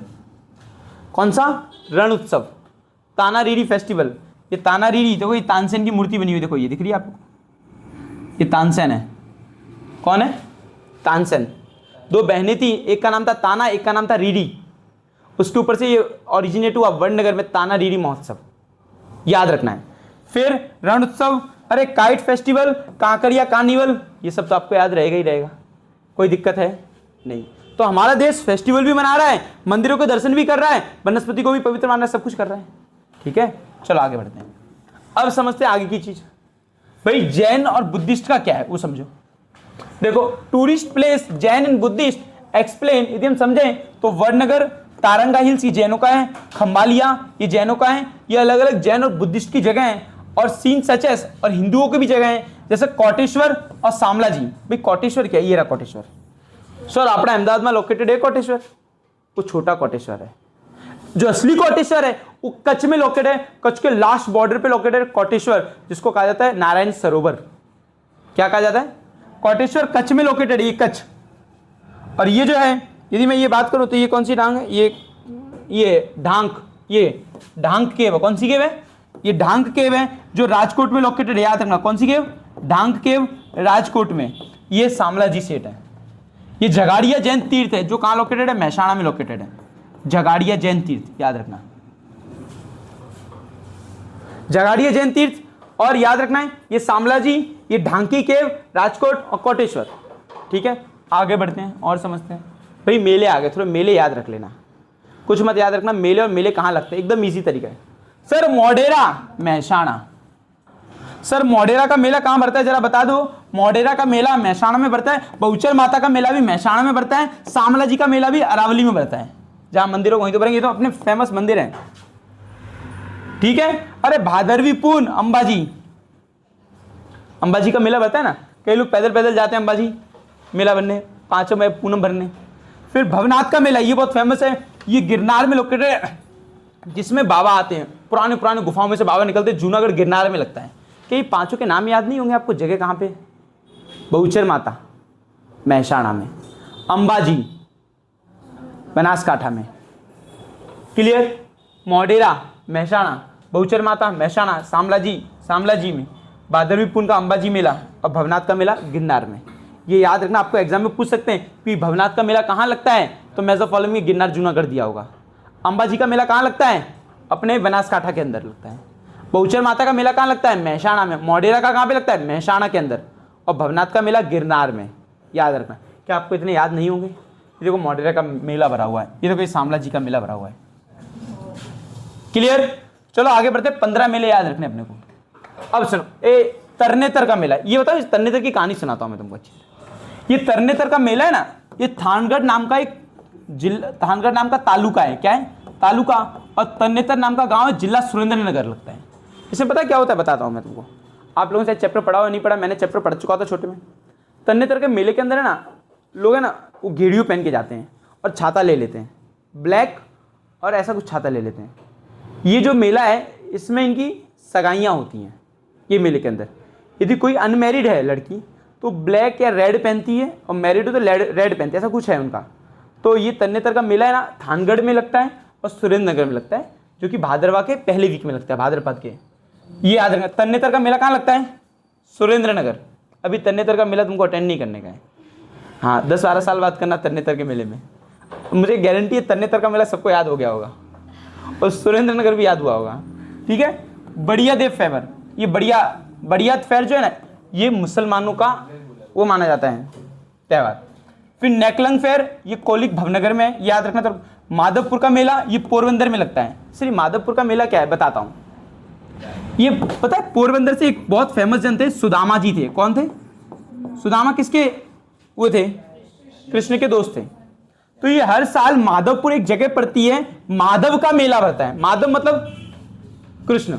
कौन सा? रण उत्सव, तानारीरी फेस्टिवल। ये तानारीरी, देखो ये तानसेन की मूर्ति बनी हुई, देखो ये दिख रही है आपको, ये तानसेन है। कौन है? तानसेन। 2 बहनें थी, एक का नाम था ताना, एक का नाम था रीरी। उसके ऊपर से ये ओरिजिनेट हुआ वडनगर में तानारीरी महोत्सव, याद रखना है। फिर रण उत्सव, अरे काइट फेस्टिवल, कांकरिया कार्निवल, ये सब तो आपको याद रहेगा ही रहेगा, कोई दिक्कत है नहीं। तो हमारा देश फेस्टिवल भी मना रहा है, मंदिरों के दर्शन भी कर रहा है, वनस्पति को भी पवित्र मान रहा है, सब कुछ कर रहा है। ठीक है, चलो आगे बढ़ते हैं। अब समझते हैं आगे की चीज। भाई जैन और बुद्धिस्ट का क्या है वो समझो। देखो tourist place Jain and Buddhist explain, यदि हम समझें तो वडनगर, तारंगा हिल्स ये जैनों का है, खंबालिया ये जैनों का है, ये अलग अलग जैन और बुद्धिस्ट की जगह है। और सीन सचेस और हिंदुओं की भी जगह है, जैसे कोटेश्वर और सामला जी। भाई कोटेश्वर क्या है? ये रहा कोटेश्वर। सर अपना अहमदाबाद में लोकेटेड है कोटेश्वर, वो छोटा कोटेश्वर है। जो असली कोटेश्वर है वो कच्छ में लोकेटेड है, कच्छ के लास्ट बॉर्डर पे लोकेटेड है कोटेश्वर, जिसको कहा जाता है नारायण सरोवर। क्या कहा जाता है? कोटेश्वर कच्छ में लोकेटेड है, ये कच्छ। और ये जो है, यदि मैं ये बात करूं तो ये कौन सी डांग है? ये ढांक, ये ढांक केव। कौन सी केव है? ये ढांक केव है, जो राजकोट में लोकेटेड है, याद रखना। कौन सी केव? ढांक केव, राजकोट में। ये सामला जी सेट है। ये जगाड़िया जैन तीर्थ है, जो कहाँ लोकेटेड है? महसाणा में लोकेटेड है, जगाड़िया जैन तीर्थ, याद रखना, जगाड़िया जैन तीर्थ। और याद रखना है ये सामला जी, ये ढांकी केव, राजकोट और कोटेश्वर। ठीक है, आगे बढ़ते हैं और समझते हैं। भाई मेले आ गए, थोड़े मेले याद रख लेना, कुछ मत याद रखना। मेले और मेले कहाँ लगते हैं, एकदम इजी तरीका है। सर मोढेरा, महसाणा। सर मोढेरा का मेला कहाँ भरता है जरा बता दो। मोढेरा का मेला महसाणा में भरता है, बहुचर माता का मेला भी महसाणा में भरता है, सामला जी का मेला भी अरावली में भरता है। जहां मंदिरों को वहीं तो भरेंगे, तो अपने फेमस मंदिर हैं। ठीक है, अरे भादरवी पून अंबाजी, अंबाजी का मेला भरता है ना, कई लोग पैदल पैदल जाते हैं अंबाजी मेला भरने, 5 मई पूनम भरने। फिर भवनाथ का मेला, ये बहुत फेमस है, ये गिरनार में लोकेटेड है, जिसमें बाबा आते हैं, पुराने पुराने गुफाओं में से बाबा निकलते हैं, जूनागढ़ गिरनार में लगता है। कि 5 के नाम याद नहीं होंगे आपको, जगह कहाँ पे? बहुचर माता महसाणा में, अंबाजी बनासकाठा में। क्लियर? मोढेरा महसाणा, बहुचर माता महसाणा, सामला जी में, भादरवी पून का अंबाजी मेला और भवनाथ का मेला गिरनार में। ये याद रखना, आपको एग्जाम में पूछ सकते हैं कि भवनाथ का मेला कहाँ लगता है, तो मेजर फॉलोइंग में गिरनार जूनागढ़ दिया होगा। अंबाजी का मेला कहाँ लगता है? अपने बनासकाठा के अंदर लगता है। बहुचर माता का मेला कहाँ लगता है? महसाणा में। मोढेरा का कहाँ पे लगता है? महसाणा के अंदर। और भवनाथ का मेला गिरनार में, याद रखना। क्या आपको इतने याद नहीं होंगे? ये देखो मोढेरा का मेला भरा हुआ है, ये देखो ये सामला जी का मेला भरा हुआ है। क्लियर? चलो आगे बढ़ते, 15 मेले याद रखने अपने को। अब सुनो, तरनेतर का मेला, ये बताओ, इस तरनेतर की कहानी सुनाता हूं मैं तुमको अच्छी। ये तरनेतर का मेला है ना, ये थानगढ़ नाम का एक जिला, थानगढ़ नाम का तालुका है। क्या है? तालुका। और तरनेतर नाम का गांव है, जिला सुरेंद्रनगर लगता है। इसमें पता क्या होता है, बताता हूं मैं तुमको। आप लोगों से चैप्टर पढ़ा हो नहीं पढ़ा, मैंने चैप्टर पढ़ चुका था छोटे में। तरनेतर के मेले के अंदर है ना, लोग है ना वो घेड़ियों पहन के जाते हैं और छाता ले लेते हैं, ब्लैक और ऐसा कुछ छाता ले लेते हैं। ये जो मेला है इसमें इनकी सगाइयाँ होती हैं। ये मेले के अंदर यदि कोई अनमैरिड है लड़की तो ब्लैक या रेड पहनती है, और मैरिड हो तो रेड पहनती है, ऐसा कुछ है उनका। तो ये तरनेतर का मेला है ना, थानगढ़ में लगता है और सुरेंद्रनगर में लगता है, जो कि भादरवा के पहले वीक में लगता है, भाद्रपद के। ये याद रखना, तरनेतर का मेला कहाँ लगता है? सुरेंद्रनगर। अभी तरनेतर का मेला तुमको अटेंड नहीं करने का है, हाँ 10-12 साल बाद करना तरनेतर के मेले में। मुझे गारंटी है तरनेतर का मेला सबको याद हो गया होगा और सुरेंद्रनगर भी याद हुआ होगा। ठीक है, बढ़िया देव फेवर, ये बढ़िया फेयर जो है ना, ये मुसलमानों का वो माना जाता है त्यौहार। फिर नेकलंग फेयर, ये कोलिक भवनगर में है, याद रखना। तो माधवपुर का मेला ये पोरबंदर में लगता है। सिर्फ माधवपुर का मेला क्या है बताता हूँ। ये पता है पोरबंदर से एक बहुत फेमस जन थे, सुदामा जी थे। कौन थे? सुदामा किसके वो थे? कृष्ण के दोस्त थे। तो ये हर साल माधवपुर एक जगह पड़ती है, माधव का मेला भरता है। माधव मतलब कृष्ण,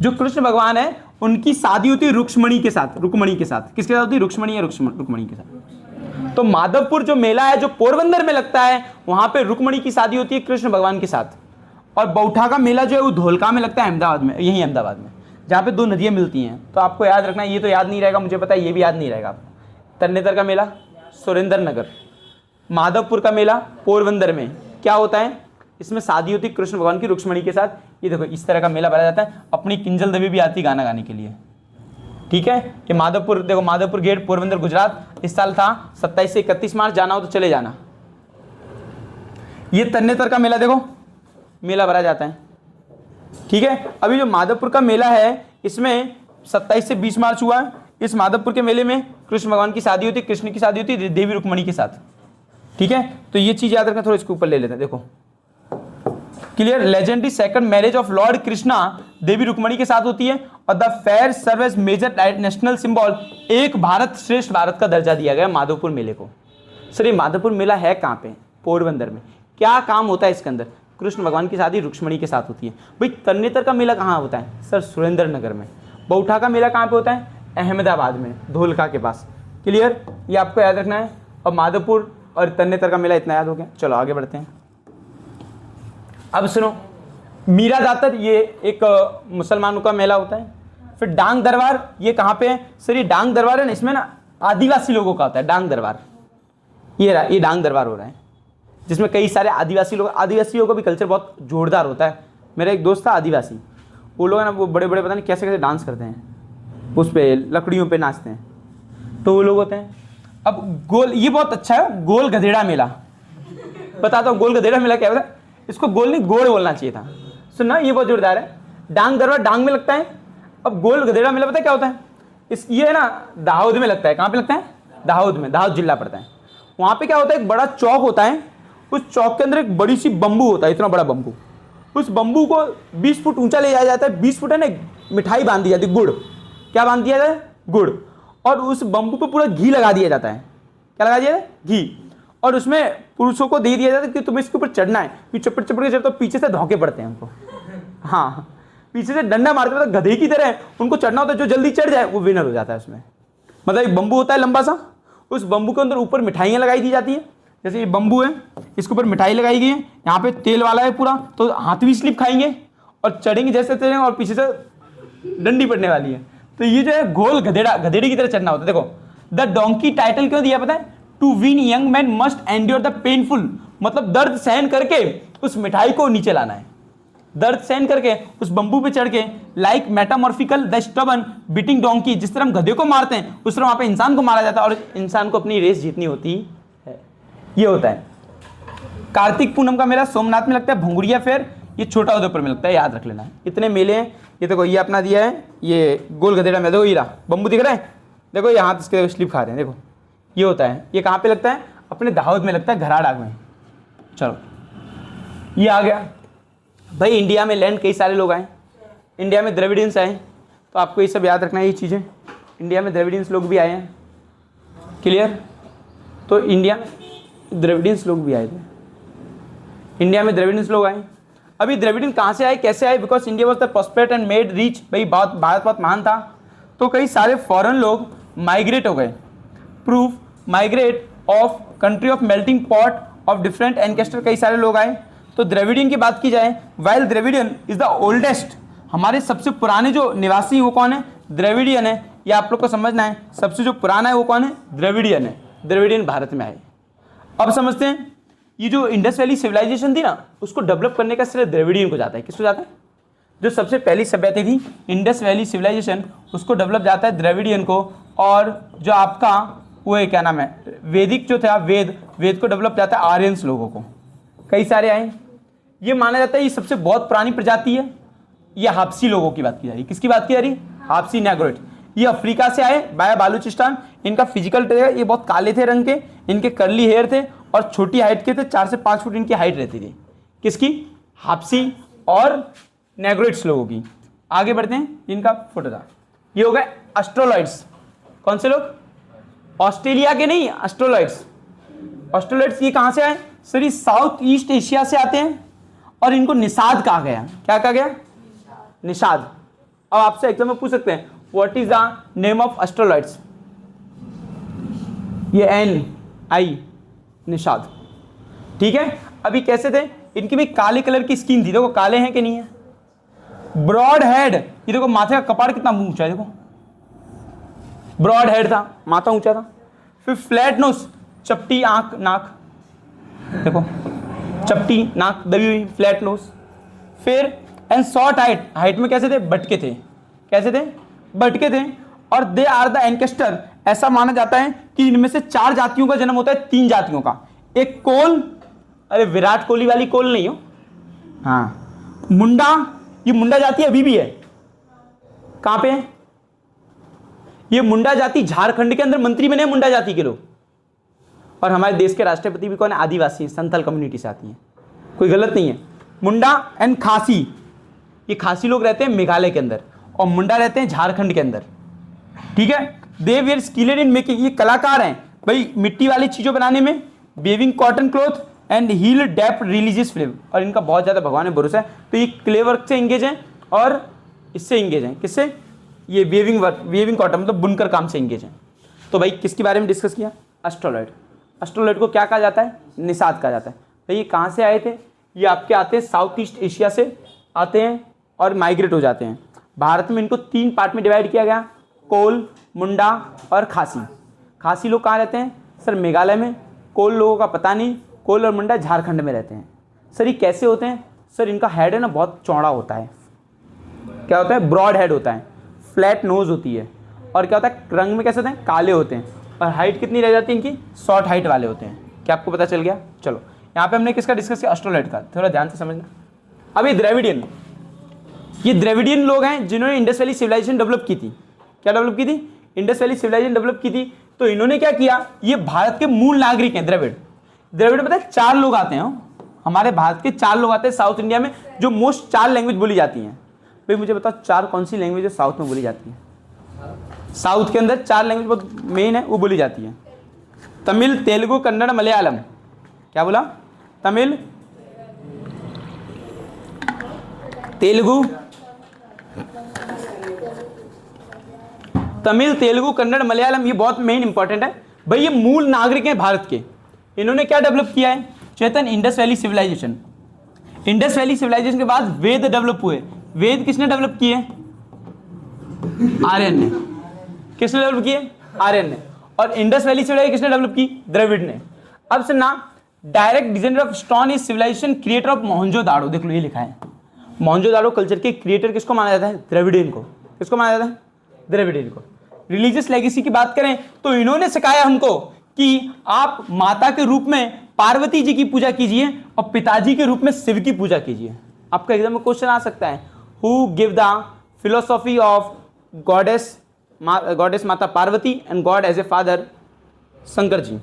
जो कृष्ण भगवान है उनकी शादी होती है रुक्मणी के साथ। रुक्मणी के साथ किसके साथ होती है? रुक्मणी या रुक्मणी के साथ। तो माधवपुर जो मेला है जो पोरबंदर में लगता है, वहां पे रुक्मणी की शादी होती है कृष्ण भगवान के साथ। और बौठा का मेला जो है वो धोलका में लगता है, अहमदाबाद में, यही अहमदाबाद में, जहाँ पे दो नदियाँ मिलती हैं। तो आपको याद रखना, ये तो याद नहीं रहेगा मुझे पता है, ये भी याद नहीं रहेगा आपको। तन्नेतर का मेला सुरेंद्र नगर, माधवपुर का मेला पोरबंदर में। क्या होता है? इसमें शादी होती है कृष्ण भगवान की रुक्मणी के साथ। ये देखो इस तरह का मेला भरा जाता है। अपनी किंजल देवी भी आती गाना गाने के लिए, ठीक है। ये माधवपुर देखो, माधवपुर गेट पोरबंदर गुजरात। इस साल था 27 से 31 मार्च, जाना हो तो चले जाना। ये तन्नेतर का मेला देखो, मेला भरा जाता है, ठीक है। अभी जो माधवपुर का मेला है इसमें 27 से 20 मार्च हुआ है। इस माधवपुर के मेले में कृष्ण भगवान की शादी होती है, कृष्ण की शादी होती है देवी रुक्मणी के साथ, ठीक है। तो ये चीज याद रखना, थोड़ा इसके ऊपर ले लेते हैं। देखो clear, legendary second marriage of Lord Krishna Devi Rukmini के साथ होती है। और the fair serve as major national symbol, Ek Bharat श्रेष्ठ भारत का दर्जा दिया गया माधवपुर मेले को। सर ये माधवपुर मेला है कहाँ पे? पोरबंदर में। क्या काम होता है इसके अंदर? कृष्ण भगवान की शादी रुक्मणी के साथ होती है। भाई तन्नेतर का मेला कहाँ होता है? सर सुरेंद्र नगर में। बौठा का मेला कहाँ पे होता है? अहमदाबाद में, धोलका के पास। क्लियर, ये आपको याद रखना है। और माधवपुर और तन्नेतर का मेला इतना याद हो गया। चलो आगे बढ़ते हैं। अब सुनो, मीरा जातर ये एक मुसलमानों का मेला होता है। फिर डांग दरबार, ये कहाँ पे है? सर ये डांग दरबार है ना, इसमें ना आदिवासी लोगों का होता है डांग दरबार। ये डांग दरबार हो रहा है जिसमें कई सारे आदिवासी लोगों का भी कल्चर बहुत जोरदार होता है। मेरा एक दोस्त था आदिवासी, वो लोग है ना, वो बड़े बड़े पता नहीं कैसे कैसे डांस करते हैं, उस पे लकड़ियों पे नाचते हैं। तो वो लोग होते हैं। अब गोल, ये बहुत अच्छा है, गोल गधेड़ा मेला। बताता हूँ गोल गधेड़ा मेला क्या होता है। इसको गोल नहीं गोड़ बोलना चाहिए था। सुनना, ये बहुत जोरदार है। डांग दरबार डांग में लगता है। अब गोल गधेड़ा मेला पता है क्या होता है? ये है ना दाहोद में लगता है। कहाँ पे लगता है? दाहोद में, दाहोद जिला पड़ता है। वहाँ पे क्या होता है, एक बड़ा चौक होता है। उस चौक के अंदर एक बड़ी सी बम्बू होता है, इतना बड़ा बम्बू। उस बम्बू को 20 फुट ऊंचा ले जाया जाता है। 20 फुट है ना, मिठाई बांध दी जाती है, गुड़। क्या बांध दिया जाता है? गुड़। और उस बम्बू पे पूरा घी लगा दिया जाता है। क्या लगा दिया जाता है? घी। और उसमें पुरुषों को दे दिया जाता है कि तुम्हें इसके ऊपर चढ़ना है। फिर चपड़ चपड़ के चढ़ते तो पीछे से धोखे पड़ते हैं उनको। हाँ, पीछे से डंडा मारते हुए गधे की तरह उनको चढ़ना होता है। जो जल्दी चढ़ जाए वो विनर हो जाता है उसमें। मतलब एक बम्बू होता है लंबा सा, उस बम्बू के अंदर ऊपर मिठाइयाँ लगाई दी जाती है। जैसे ये बम्बू है, इसके ऊपर मिठाई लगाई गई है, यहाँ पे तेल वाला है पूरा, तो हाथ भी स्लिप खाएंगे और चढ़ेंगे जैसे चढ़ेंगे, और पीछे से डंडी पड़ने वाली है। तो ये जो है गोल गधेड़े की तरह चढ़ना होता है। देखो द डोंकी टाइटल क्यों दिया पता है? To win young man must endure the painful, मतलब दर्द सहन करके उस मिठाई को नीचे लाना है। दर्द सहन करके उस बम्बू पे चढ़ के, like metaphorical the stubborn beating donkey, जिस तरह हम गधे को मारते हैं उस तरह वहां पे इंसान को मारा जाता है और इंसान को अपनी रेस जीतनी होती है। ये होता है। कार्तिक पूनम का मेला सोमनाथ में लगता है। भंगुरिया फेयर ये छोटा उदयपुर में लगता है, याद रख लेना। इतने मेले हैं। ये देखो ये अपना दिया है, ये गोल गधेड़ा में, देखो हीरा बम्बू दिख रहा है, देखो ये हाथ इसके स्लिप खा रहे हैं, देखो ये होता है। ये कहाँ पे लगता है? अपने दाहोद में लगता है, घराडाग में। चलो ये आ गया भाई। इंडिया में लैंड कई सारे लोग आए, इंडिया में द्रविडियंस आए, तो आपको ये सब याद रखना है ये चीज़ें। इंडिया में द्रविडियंस लोग भी आए हैं, क्लियर। तो इंडिया में द्रविडियंस लोग भी आए थे, इंडिया में द्रविडियंस लोग आए। अभी द्रविडियन कहाँ से आए, कैसे आए? Because India was the prosperous and made rich. भाई भारत बहुत महान था, तो कई सारे फॉरेन लोग माइग्रेट हो गए। Proof, migrate of country of melting pot of different ancestor, कई सारे लोग आए। तो द्रविडियन की बात की जाए, while Dravidian is the oldest, हमारे सबसे पुराने जो निवासी वो कौन है? द्रविडियन है। ये आप लोग को समझना है, सबसे जो पुराना है वो कौन है? द्रविडियन है। द्रविडियन भारत में आए। अब समझते हैं, ये जो इंडस वैली सिविलाइजेशन थी ना, उसको डेवलप करने का श्रेय द्रविडियन को जाता है। किसको जाता है? जो सबसे पहली सभ्यता थी इंडस वैली सिविलाइजेशन, उसको डेवलप जाता है द्रविडियन को। और जो आपका वो है क्या नाम है, वैदिक जो था वेद को डेवलप जाता है आर्यंस लोगों को। कई सारे आए। ये माना जाता है ये सबसे बहुत पुरानी प्रजाति है। ये हापसी लोगों की बात की जा रही है। किसकी बात की जा रही है? हापसी नेग्रोइड। ये अफ्रीका से आए, बाया बालूचिस्तान। इनका फिजिकल ट्रेड, ये बहुत काले थे रंग के, इनके कर्ली हेयर थे और छोटी हाइट के थे, 4 से 5 फुट इनकी हाइट रहती थी। किसकी? हापसी और नेग्रोइड्स लोगों की। आगे बढ़ते हैं, इनका फोटो था। ये हो गए एस्ट्रोलॉइड्स। कौन से लोग? ऑस्ट्रेलिया के नहीं, एस्ट्रोलॉइड्स। ऑस्ट्रोलॉइड्स ये कहां से आए सर? ये साउथ ईस्ट एशिया से आते हैं और इनको निषाद कहा गया। क्या कहा गया? निषाद। अब आपसे एग्जाम में पूछ सकते हैं what is the name of Australoids? ये NI, निषाद। ठीक है। अभी कैसे थे? इनकी भी काले कलर की स्किन थी, देखो काले हैं कि नहीं है। ब्रॉड हेड, ये देखो माथे का कपाड़ कितना ऊंचा है, देखो ब्रॉड हेड था, माथा ऊंचा था। फिर फ्लैट नोज, चपटी आंख नाक, देखो चपटी नाक दबी हुई, फ्लैट नोज। फिर एंड शॉर्ट हाइट, हाइट में कैसे थे? बटके थे। कैसे थे? बटके थे। और दे आर द एंकेस्टर, ऐसा माना जाता है कि इनमें से 4 जातियों का जन्म होता है, 3 जातियों का। एक कोल, अरे विराट कोहली वाली कोल नहीं हो, हाँ मुंडा, ये मुंडा जाति अभी भी है। कहां पे है ये मुंडा जाति? झारखंड के अंदर मंत्री बने मुंडा जाति के लोग। और हमारे देश के राष्ट्रपति भी कौन है? आदिवासी, संथाल कम्युनिटी से आती है, कोई गलत नहीं है। मुंडा एंड खासी, ये खासी लोग रहते हैं मेघालय के अंदर और मुंडा रहते हैं झारखंड के अंदर। ठीक है। They were skilled in making, ये कलाकार हैं भाई मिट्टी वाली चीजों बनाने में, weaving cotton cloth and heal depth religious flame. और इनका बहुत ज्यादा भगवान में भरोसा है, तो ये क्ले वर्क से एंगेज हैं और इससे एंगेज हैं। किससे? ये वेविंग वर्क, वेविंग कॉटन मतलब बुनकर काम से एंगेज हैं। तो भाई किसके बारे में डिस्कस किया? एस्ट्रोलॉइड। एस्ट्रोलॉइड को क्या कहा जाता है? निषाद कहा जाता है। तो ये कहाँ से आए थे? ये आपके आते हैं साउथ ईस्ट एशिया से आते हैं और माइग्रेट हो जाते हैं। भारत में इनको 3 पार्ट में डिवाइड किया गया, कोल, मुंडा और खासी। खासी लोग कहाँ रहते हैं सर? मेघालय में। कोल लोगों का पता नहीं, कोल और मुंडा झारखंड में रहते हैं। सर ये कैसे होते हैं? सर इनका हेड है ना बहुत चौड़ा होता है। क्या होता है? ब्रॉड हेड होता है, फ्लैट नोज होती है। और क्या होता है? रंग में कैसे होते हैं? काले होते हैं। और हाइट कितनी रह जाती है इनकी? शॉर्ट हाइट वाले होते हैं। क्या आपको पता चल गया? चलो यहाँ पे हमने किसका डिस्कस किया? एस्ट्रोलॉइड का। थोड़ा ध्यान से समझना। अब ये द्रविडियन, ये द्रविडियन लोग हैं जिन्होंने इंडस वैली सिविलाइजेशन डेवलप की थी। क्या डेवलप की थी? इंडस वैली सिविलाइजेशन डेवलप की थी। तो इन्होंने क्या किया? ये भारत के मूल नागरिक हैं द्रविड़। द्रविड़ पता है 4 लोग आते हैं, हमारे भारत के 4 लोग आते हैं साउथ इंडिया में, जो मोस्ट 4 लैंग्वेज बोली जाती हैं। भाई मुझे बताओ 4 कौन सी लैंग्वेज साउथ में बोली जाती है? साउथ के अंदर 4 लैंग्वेज बहुत मेन है, वो बोली जाती है। तमिल, तेलुगु, कन्नड़, मलयालम। क्या बोला? तमिल, तेलुगु, कन्नड़, मलयालम, ये बहुत मेन इंपॉर्टेंट है भाई। ये मूल नागरिक हैं भारत के। इन्होंने क्या डेवलप किया है चेतन? Indus valley civilization. Indus valley civilization के बाद वेद डेवलप हुए। वेद किसने डेवलप किए? आर्यन ने। किसने डेवलप किए? आर्यन ने। और इंडस वैली सिविलाइजेशन किसने डेवलप की? द्रविड़ ने। अब सुनना, direct designer of stone is civilization, creator of Mohenjo-daro. देख लो ये लिखा है, मोहनजोदाड़ो कल्चर के क्रिएटर किसको माना जाता है? द्रविडियन को। किसको माना जाता है? द्रविडियन को। रिलीजियस लेगेसी की बात करें तो इन्होंने सिखाया हमको कि आप माता के रूप में पार्वती जी की पूजा कीजिए और पिताजी के रूप में शिव की पूजा कीजिए। आपका एग्जाम में क्वेश्चन आ सकता है, who give the philosophy of goddess Mata Parvati and god as a father? Shankar ji.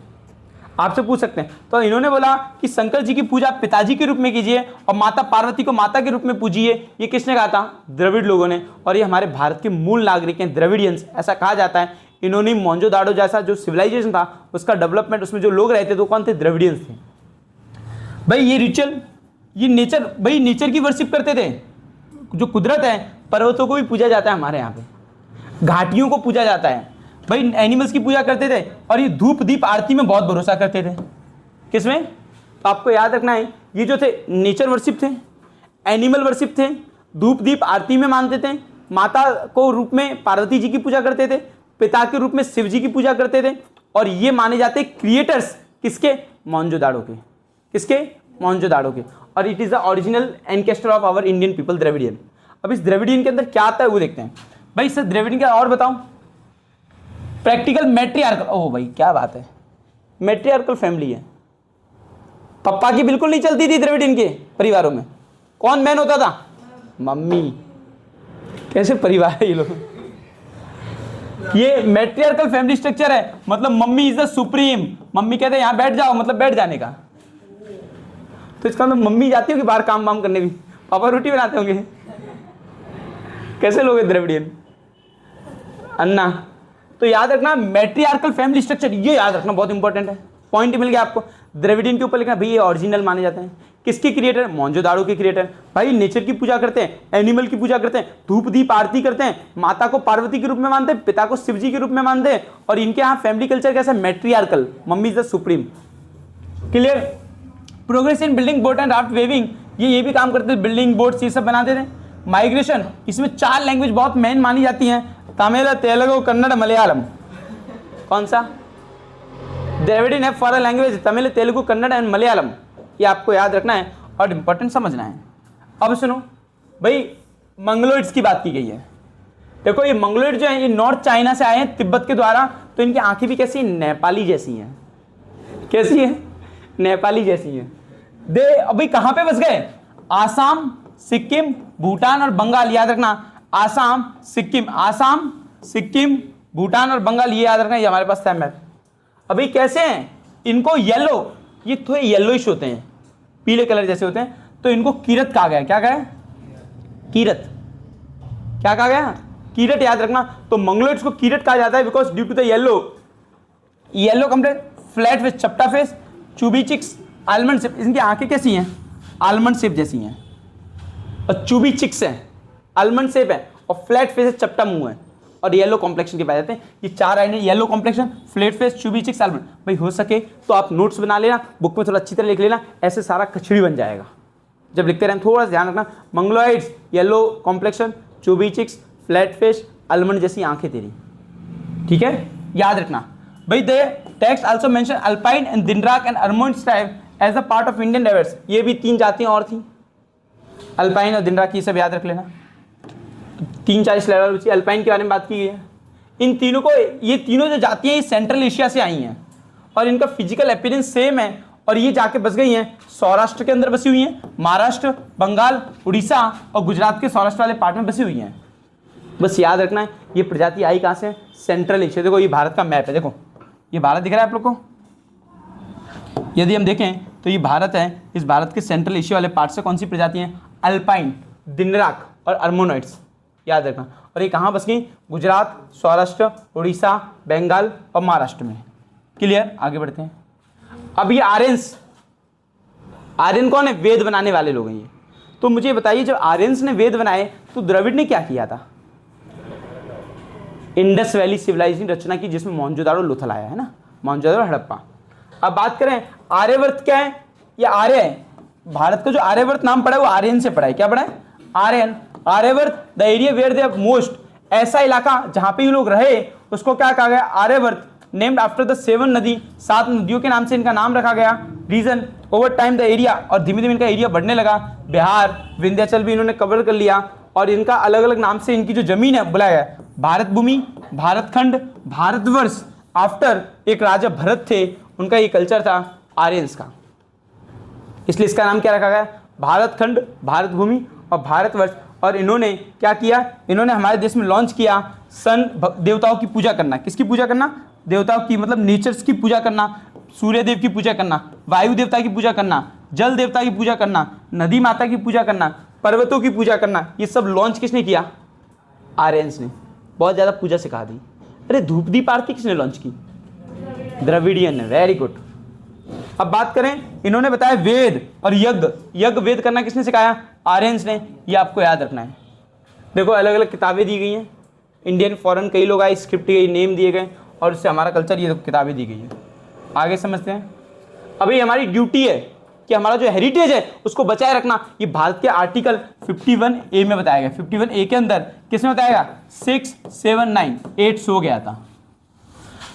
आपसे पूछ सकते हैं। तो इन्होंने बोला कि शंकर जी की पूजा पिताजी के रूप में कीजिए और माता पार्वती को माता के रूप में पूजिए। ये किसने कहा था? द्रविड़ लोगों ने। और ये हमारे भारत के मूल नागरिक हैं, द्रविडियंस ऐसा कहा जाता है। इन्होंने मोहनजोदाड़ो जैसा जो सिविलाइजेशन था उसका डेवलपमेंट, उसमें जो लोग रहते थे वो कौन थे? द्रविडियंस थे। भाई ये रिचुअल, ये नेचर, भाई नेचर की वर्शिप करते थे। जो कुदरत है, पर्वतों को भी पूजा जाता है हमारे यहाँ पे, घाटियों को पूजा जाता है भाई, एनिमल्स की पूजा करते थे। और ये धूप दीप आरती में बहुत भरोसा करते थे। किसमें? तो आपको याद रखना है, ये जो थे नेचर वर्शिप थे, एनिमल वर्शिप थे, धूप दीप आरती में मानते थे, माता को रूप में पार्वती जी की पूजा करते थे, पिता के रूप में शिव जी की पूजा करते थे। और ये माने जाते क्रिएटर्स किसके? मोहनजोदाड़ो के। किसके? मोहनजोदाड़ो के। और it is the original ancestor of our Indian people, Dravidian. अब इस द्रविडियन के अंदर क्या आता है वो देखते हैं। भाई सर द्रविडियन का और बताओ। प्रैक्टिकल मैट्रियार्कल, ओह भाई क्या बात है, मैट्रियार्कल फैमिली है। पप्पा की बिल्कुल नहीं चलती थी द्रविडियन के परिवारों में। कौन मैन होता था? मम्मी। कैसे परिवार है ये लोग? ये मैट्रियार्कल फैमिली स्ट्रक्चर है, मतलब mummy is the supreme. Mummy कहते हैं यहाँ बैठ जाओ, मतलब बैठ जाने का। तो इसका मतलब मम्मी जाती होगी बाहर काम वाम करने भी, पापा रोटी बनाते होंगे। कैसे लोग हैं द्रविडियन? अन्ना। तो याद रखना मैट्रियार्कल फैमिली स्ट्रक्चर, ये याद रखना बहुत इंपॉर्टेंट है। पॉइंट मिल गया आपको। द्रविडियन के ऊपर लिखना भाई ये ओरिजिनल माने जाते हैं। किसके क्रिएटर? मोहनजोदाड़ो के क्रिएटर। भाई नेचर की पूजा करते हैं, एनिमल की पूजा करते हैं, धूप दीप आरती करते हैं, माता को पार्वती के रूप में मानते हैं, पिता को शिव जी के रूप में मानते हैं, और इनके यहाँ फैमिली कल्चर कैसा? Matriarchal, mummy is the supreme. Clear? Progress in building boat and raft weaving, ये भी काम करते थे, बिल्डिंग बोट्स ये सब बनाते थे। माइग्रेशन, इसमें 4 लैंग्वेज बहुत मेन मानी जाती हैं, तमिल, तेलुगु, कन्नड़, मलयालम। कौन सा? द्रविडियन है for language, Tamil, Telugu, Kannada and Malayalam. ये आपको याद रखना है और इंपॉर्टेंट समझना है। अब सुनो भाई, मंगलोइड्स की बात की गई है। देखो ये मंगलोइड जो है ये नॉर्थ चाइना से आए हैं तिब्बत के द्वारा, तो इनकी आंखें भी कैसी? नेपाली जैसी हैं। कैसी है? नेपाली जैसी हैं। दे अभी कहाँ पे बस गए? आसाम, सिक्किम, भूटान और बंगाल। याद रखना आसाम, सिक्किम, भूटान और बंगाल, ये याद रखना, ये हमारे पास है मैप। अभी कैसे हैं? इनको येलो, ये थोड़े येलोइश होते हैं, पीले कलर जैसे होते हैं, तो इनको कीरत कहा गया। क्या कहा है? कीरत। क्या कहा गया? कीरत। याद रखना। तो मंगलोइड्स को कीरत कहा जाता है because due to the yellow complete flat face, चपटा face, chubby cheeks, almond shape. इनकी आंखें कैसी हैं? आलमंड शेप जैसी हैं, और चूबी चिक्स है, आलमंड शेप है, और फ्लैट फेस है, चपटा मुंह है, और येलो कॉम्प्लेक्शन के पाए जाते हैं। ये 4 identity, yellow complexion, flat face, chubby cheeks, almond. भाई हो सके तो आप नोट्स बना लेना, बुक में थोड़ा अच्छी तरह लिख लेना, ऐसे सारा कचड़ी बन जाएगा। जब लिखते रहें थोड़ा सा ध्यान रखना, Mongoloids, yellow complexion, chubby cheeks, flat face, almond जैसी आंखें तेरी। ठीक है, याद रखना। भाई the text also mention Alpine and Dinaric and Armenoids type as a part of Indian diverse. ये भी 3 जातियां और थी, अल्पाइन और दिनराक, ये सब याद रख लेना। 3-4 स्लाइड बची, अल्पाइन के बारे में बात की गई है। इन तीनों को, ये तीनों जो जातियां ये सेंट्रल एशिया से आई हैं, और इनका फिजिकल अपीयरेंस सेम है, और ये जाके बस गई हैं सौराष्ट्र के अंदर बसी हुई हैं, महाराष्ट्र, बंगाल, उड़ीसा और गुजरात के सौराष्ट्र वाले पार्ट में बसी हुई हैं। बस याद रखना है ये प्रजाति आई कहाँ से? Central Asia. देखो ये भारत का मैप है, देखो ये भारत दिख रहा है आप लोग को। यदि हम देखें तो ये भारत है, इस भारत के सेंट्रल एशिया वाले पार्ट से कौन सी प्रजाति हैं? अल्पाइन, दिनराक और अर्मोनॉइड्स। याद रखना। और ये कहाँ बस गई? गुजरात, सौराष्ट्र, उड़ीसा, बंगाल और महाराष्ट्र में। क्लियर? आगे बढ़ते हैं। अब ये आर्यंस, आर्यन कौन है? वेद बनाने वाले लोग हैं ये। तो मुझे बताइए जब आर्यंस ने वेद बनाए तो द्रविड़ ने क्या किया था? इंडस वैली सिविलाइजेशन रचना की, जिसमें मोहनजोदाड़ो लोथल आया है ना, मोहनजोदाड़ो हड़प्पा। अब बात करें आर्यवर्त क्या है? ये आर्य है। भारत का जो आर्यवर्त नाम पड़ा है वो आर्यन से पड़ा है। क्या पड़ा है? Aryan. Aryavarta the area where they most, ऐसा इलाका जहां पे ये लोग रहे उसको क्या कहा गया? आर्यवर्त। नेम्ड आफ्टर द 7 नदी, 7 नदियों के नाम से इनका नाम रखा गया। Region over time the area, और धीमे धीमे इनका एरिया बढ़ने लगा। बिहार, विंध्याचल भी इन्होंने कवर कर लिया, और इनका अलग अलग नाम से इनकी जो जमीन है बुलाया गया। भारत भूमि, भारतखंड, भारतवर्ष। आफ्टर एक राजा भरत थे, उनका ये कल्चर था आर्यंस का, इसलिए इसका नाम क्या रखा गया? भारतखंड, भारत भूमि और भारतवर्ष। और इन्होंने क्या किया? इन्होंने हमारे देश में लॉन्च किया सन देवताओं की पूजा करना। किसकी पूजा करना? देवताओं की, मतलब नेचर्स की पूजा करना, सूर्य देव की पूजा करना, वायु देवता की पूजा करना, जल देवता की पूजा करना, नदी माता की पूजा करना, पर्वतों की पूजा करना। ये सब लॉन्च किसने किया? आर्यंस ने। बहुत ज़्यादा पूजा सिखा दी। अरे धूप दीप आरती किसने लॉन्च की? द्रविडियन ने। Very good. अब बात करें, इन्होंने बताया वेद और यज्ञ वेद करना किसने सिखाया? आर्यंस ने। ये आपको याद रखना है। देखो अलग अलग किताबें दी गई हैं, इंडियन फॉरेन कई लोग आए, स्क्रिप्ट गई, नेम दिए गए, और इससे हमारा कल्चर, ये किताबें दी गई हैं। आगे समझते हैं। अभी हमारी ड्यूटी है कि हमारा जो हेरिटेज है उसको बचाए रखना। ये भारत के आर्टिकल 51A में बताया गया। 51A के अंदर किसमें बताया? 6, 7, 9, 8 सो गया था।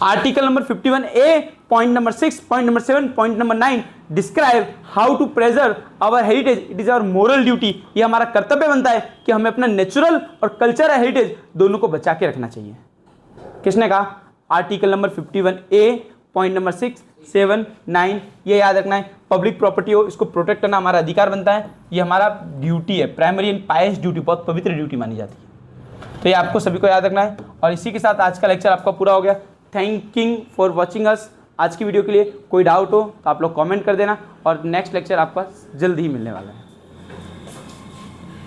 Article number 51A, point number 6, point number 7, point number 9 describe how to preserve our heritage. It is our moral duty. ये हमारा कर्तव्य बनता है कि हमें अपना नेचुरल और कल्चरल हेरिटेज दोनों को बचा के रखना चाहिए। किसने कहा? Article number 51A, point number 6, 7, 9, ये याद रखना है। पब्लिक प्रॉपर्टी हो, इसको प्रोटेक्ट करना हमारा अधिकार बनता है। ये हमारा ड्यूटी है, प्राइमरी एंड पायस ड्यूटी, बहुत पवित्र ड्यूटी मानी जाती है। तो ये आपको सभी को याद रखना है। और इसी के साथ आज का लेक्चर आपका पूरा हो गया। Thanking for watching us. आज की वीडियो के लिए कोई डाउट हो तो आप लोग कमेंट कर देना, और नेक्स्ट लेक्चर आपका जल्द ही मिलने वाला है।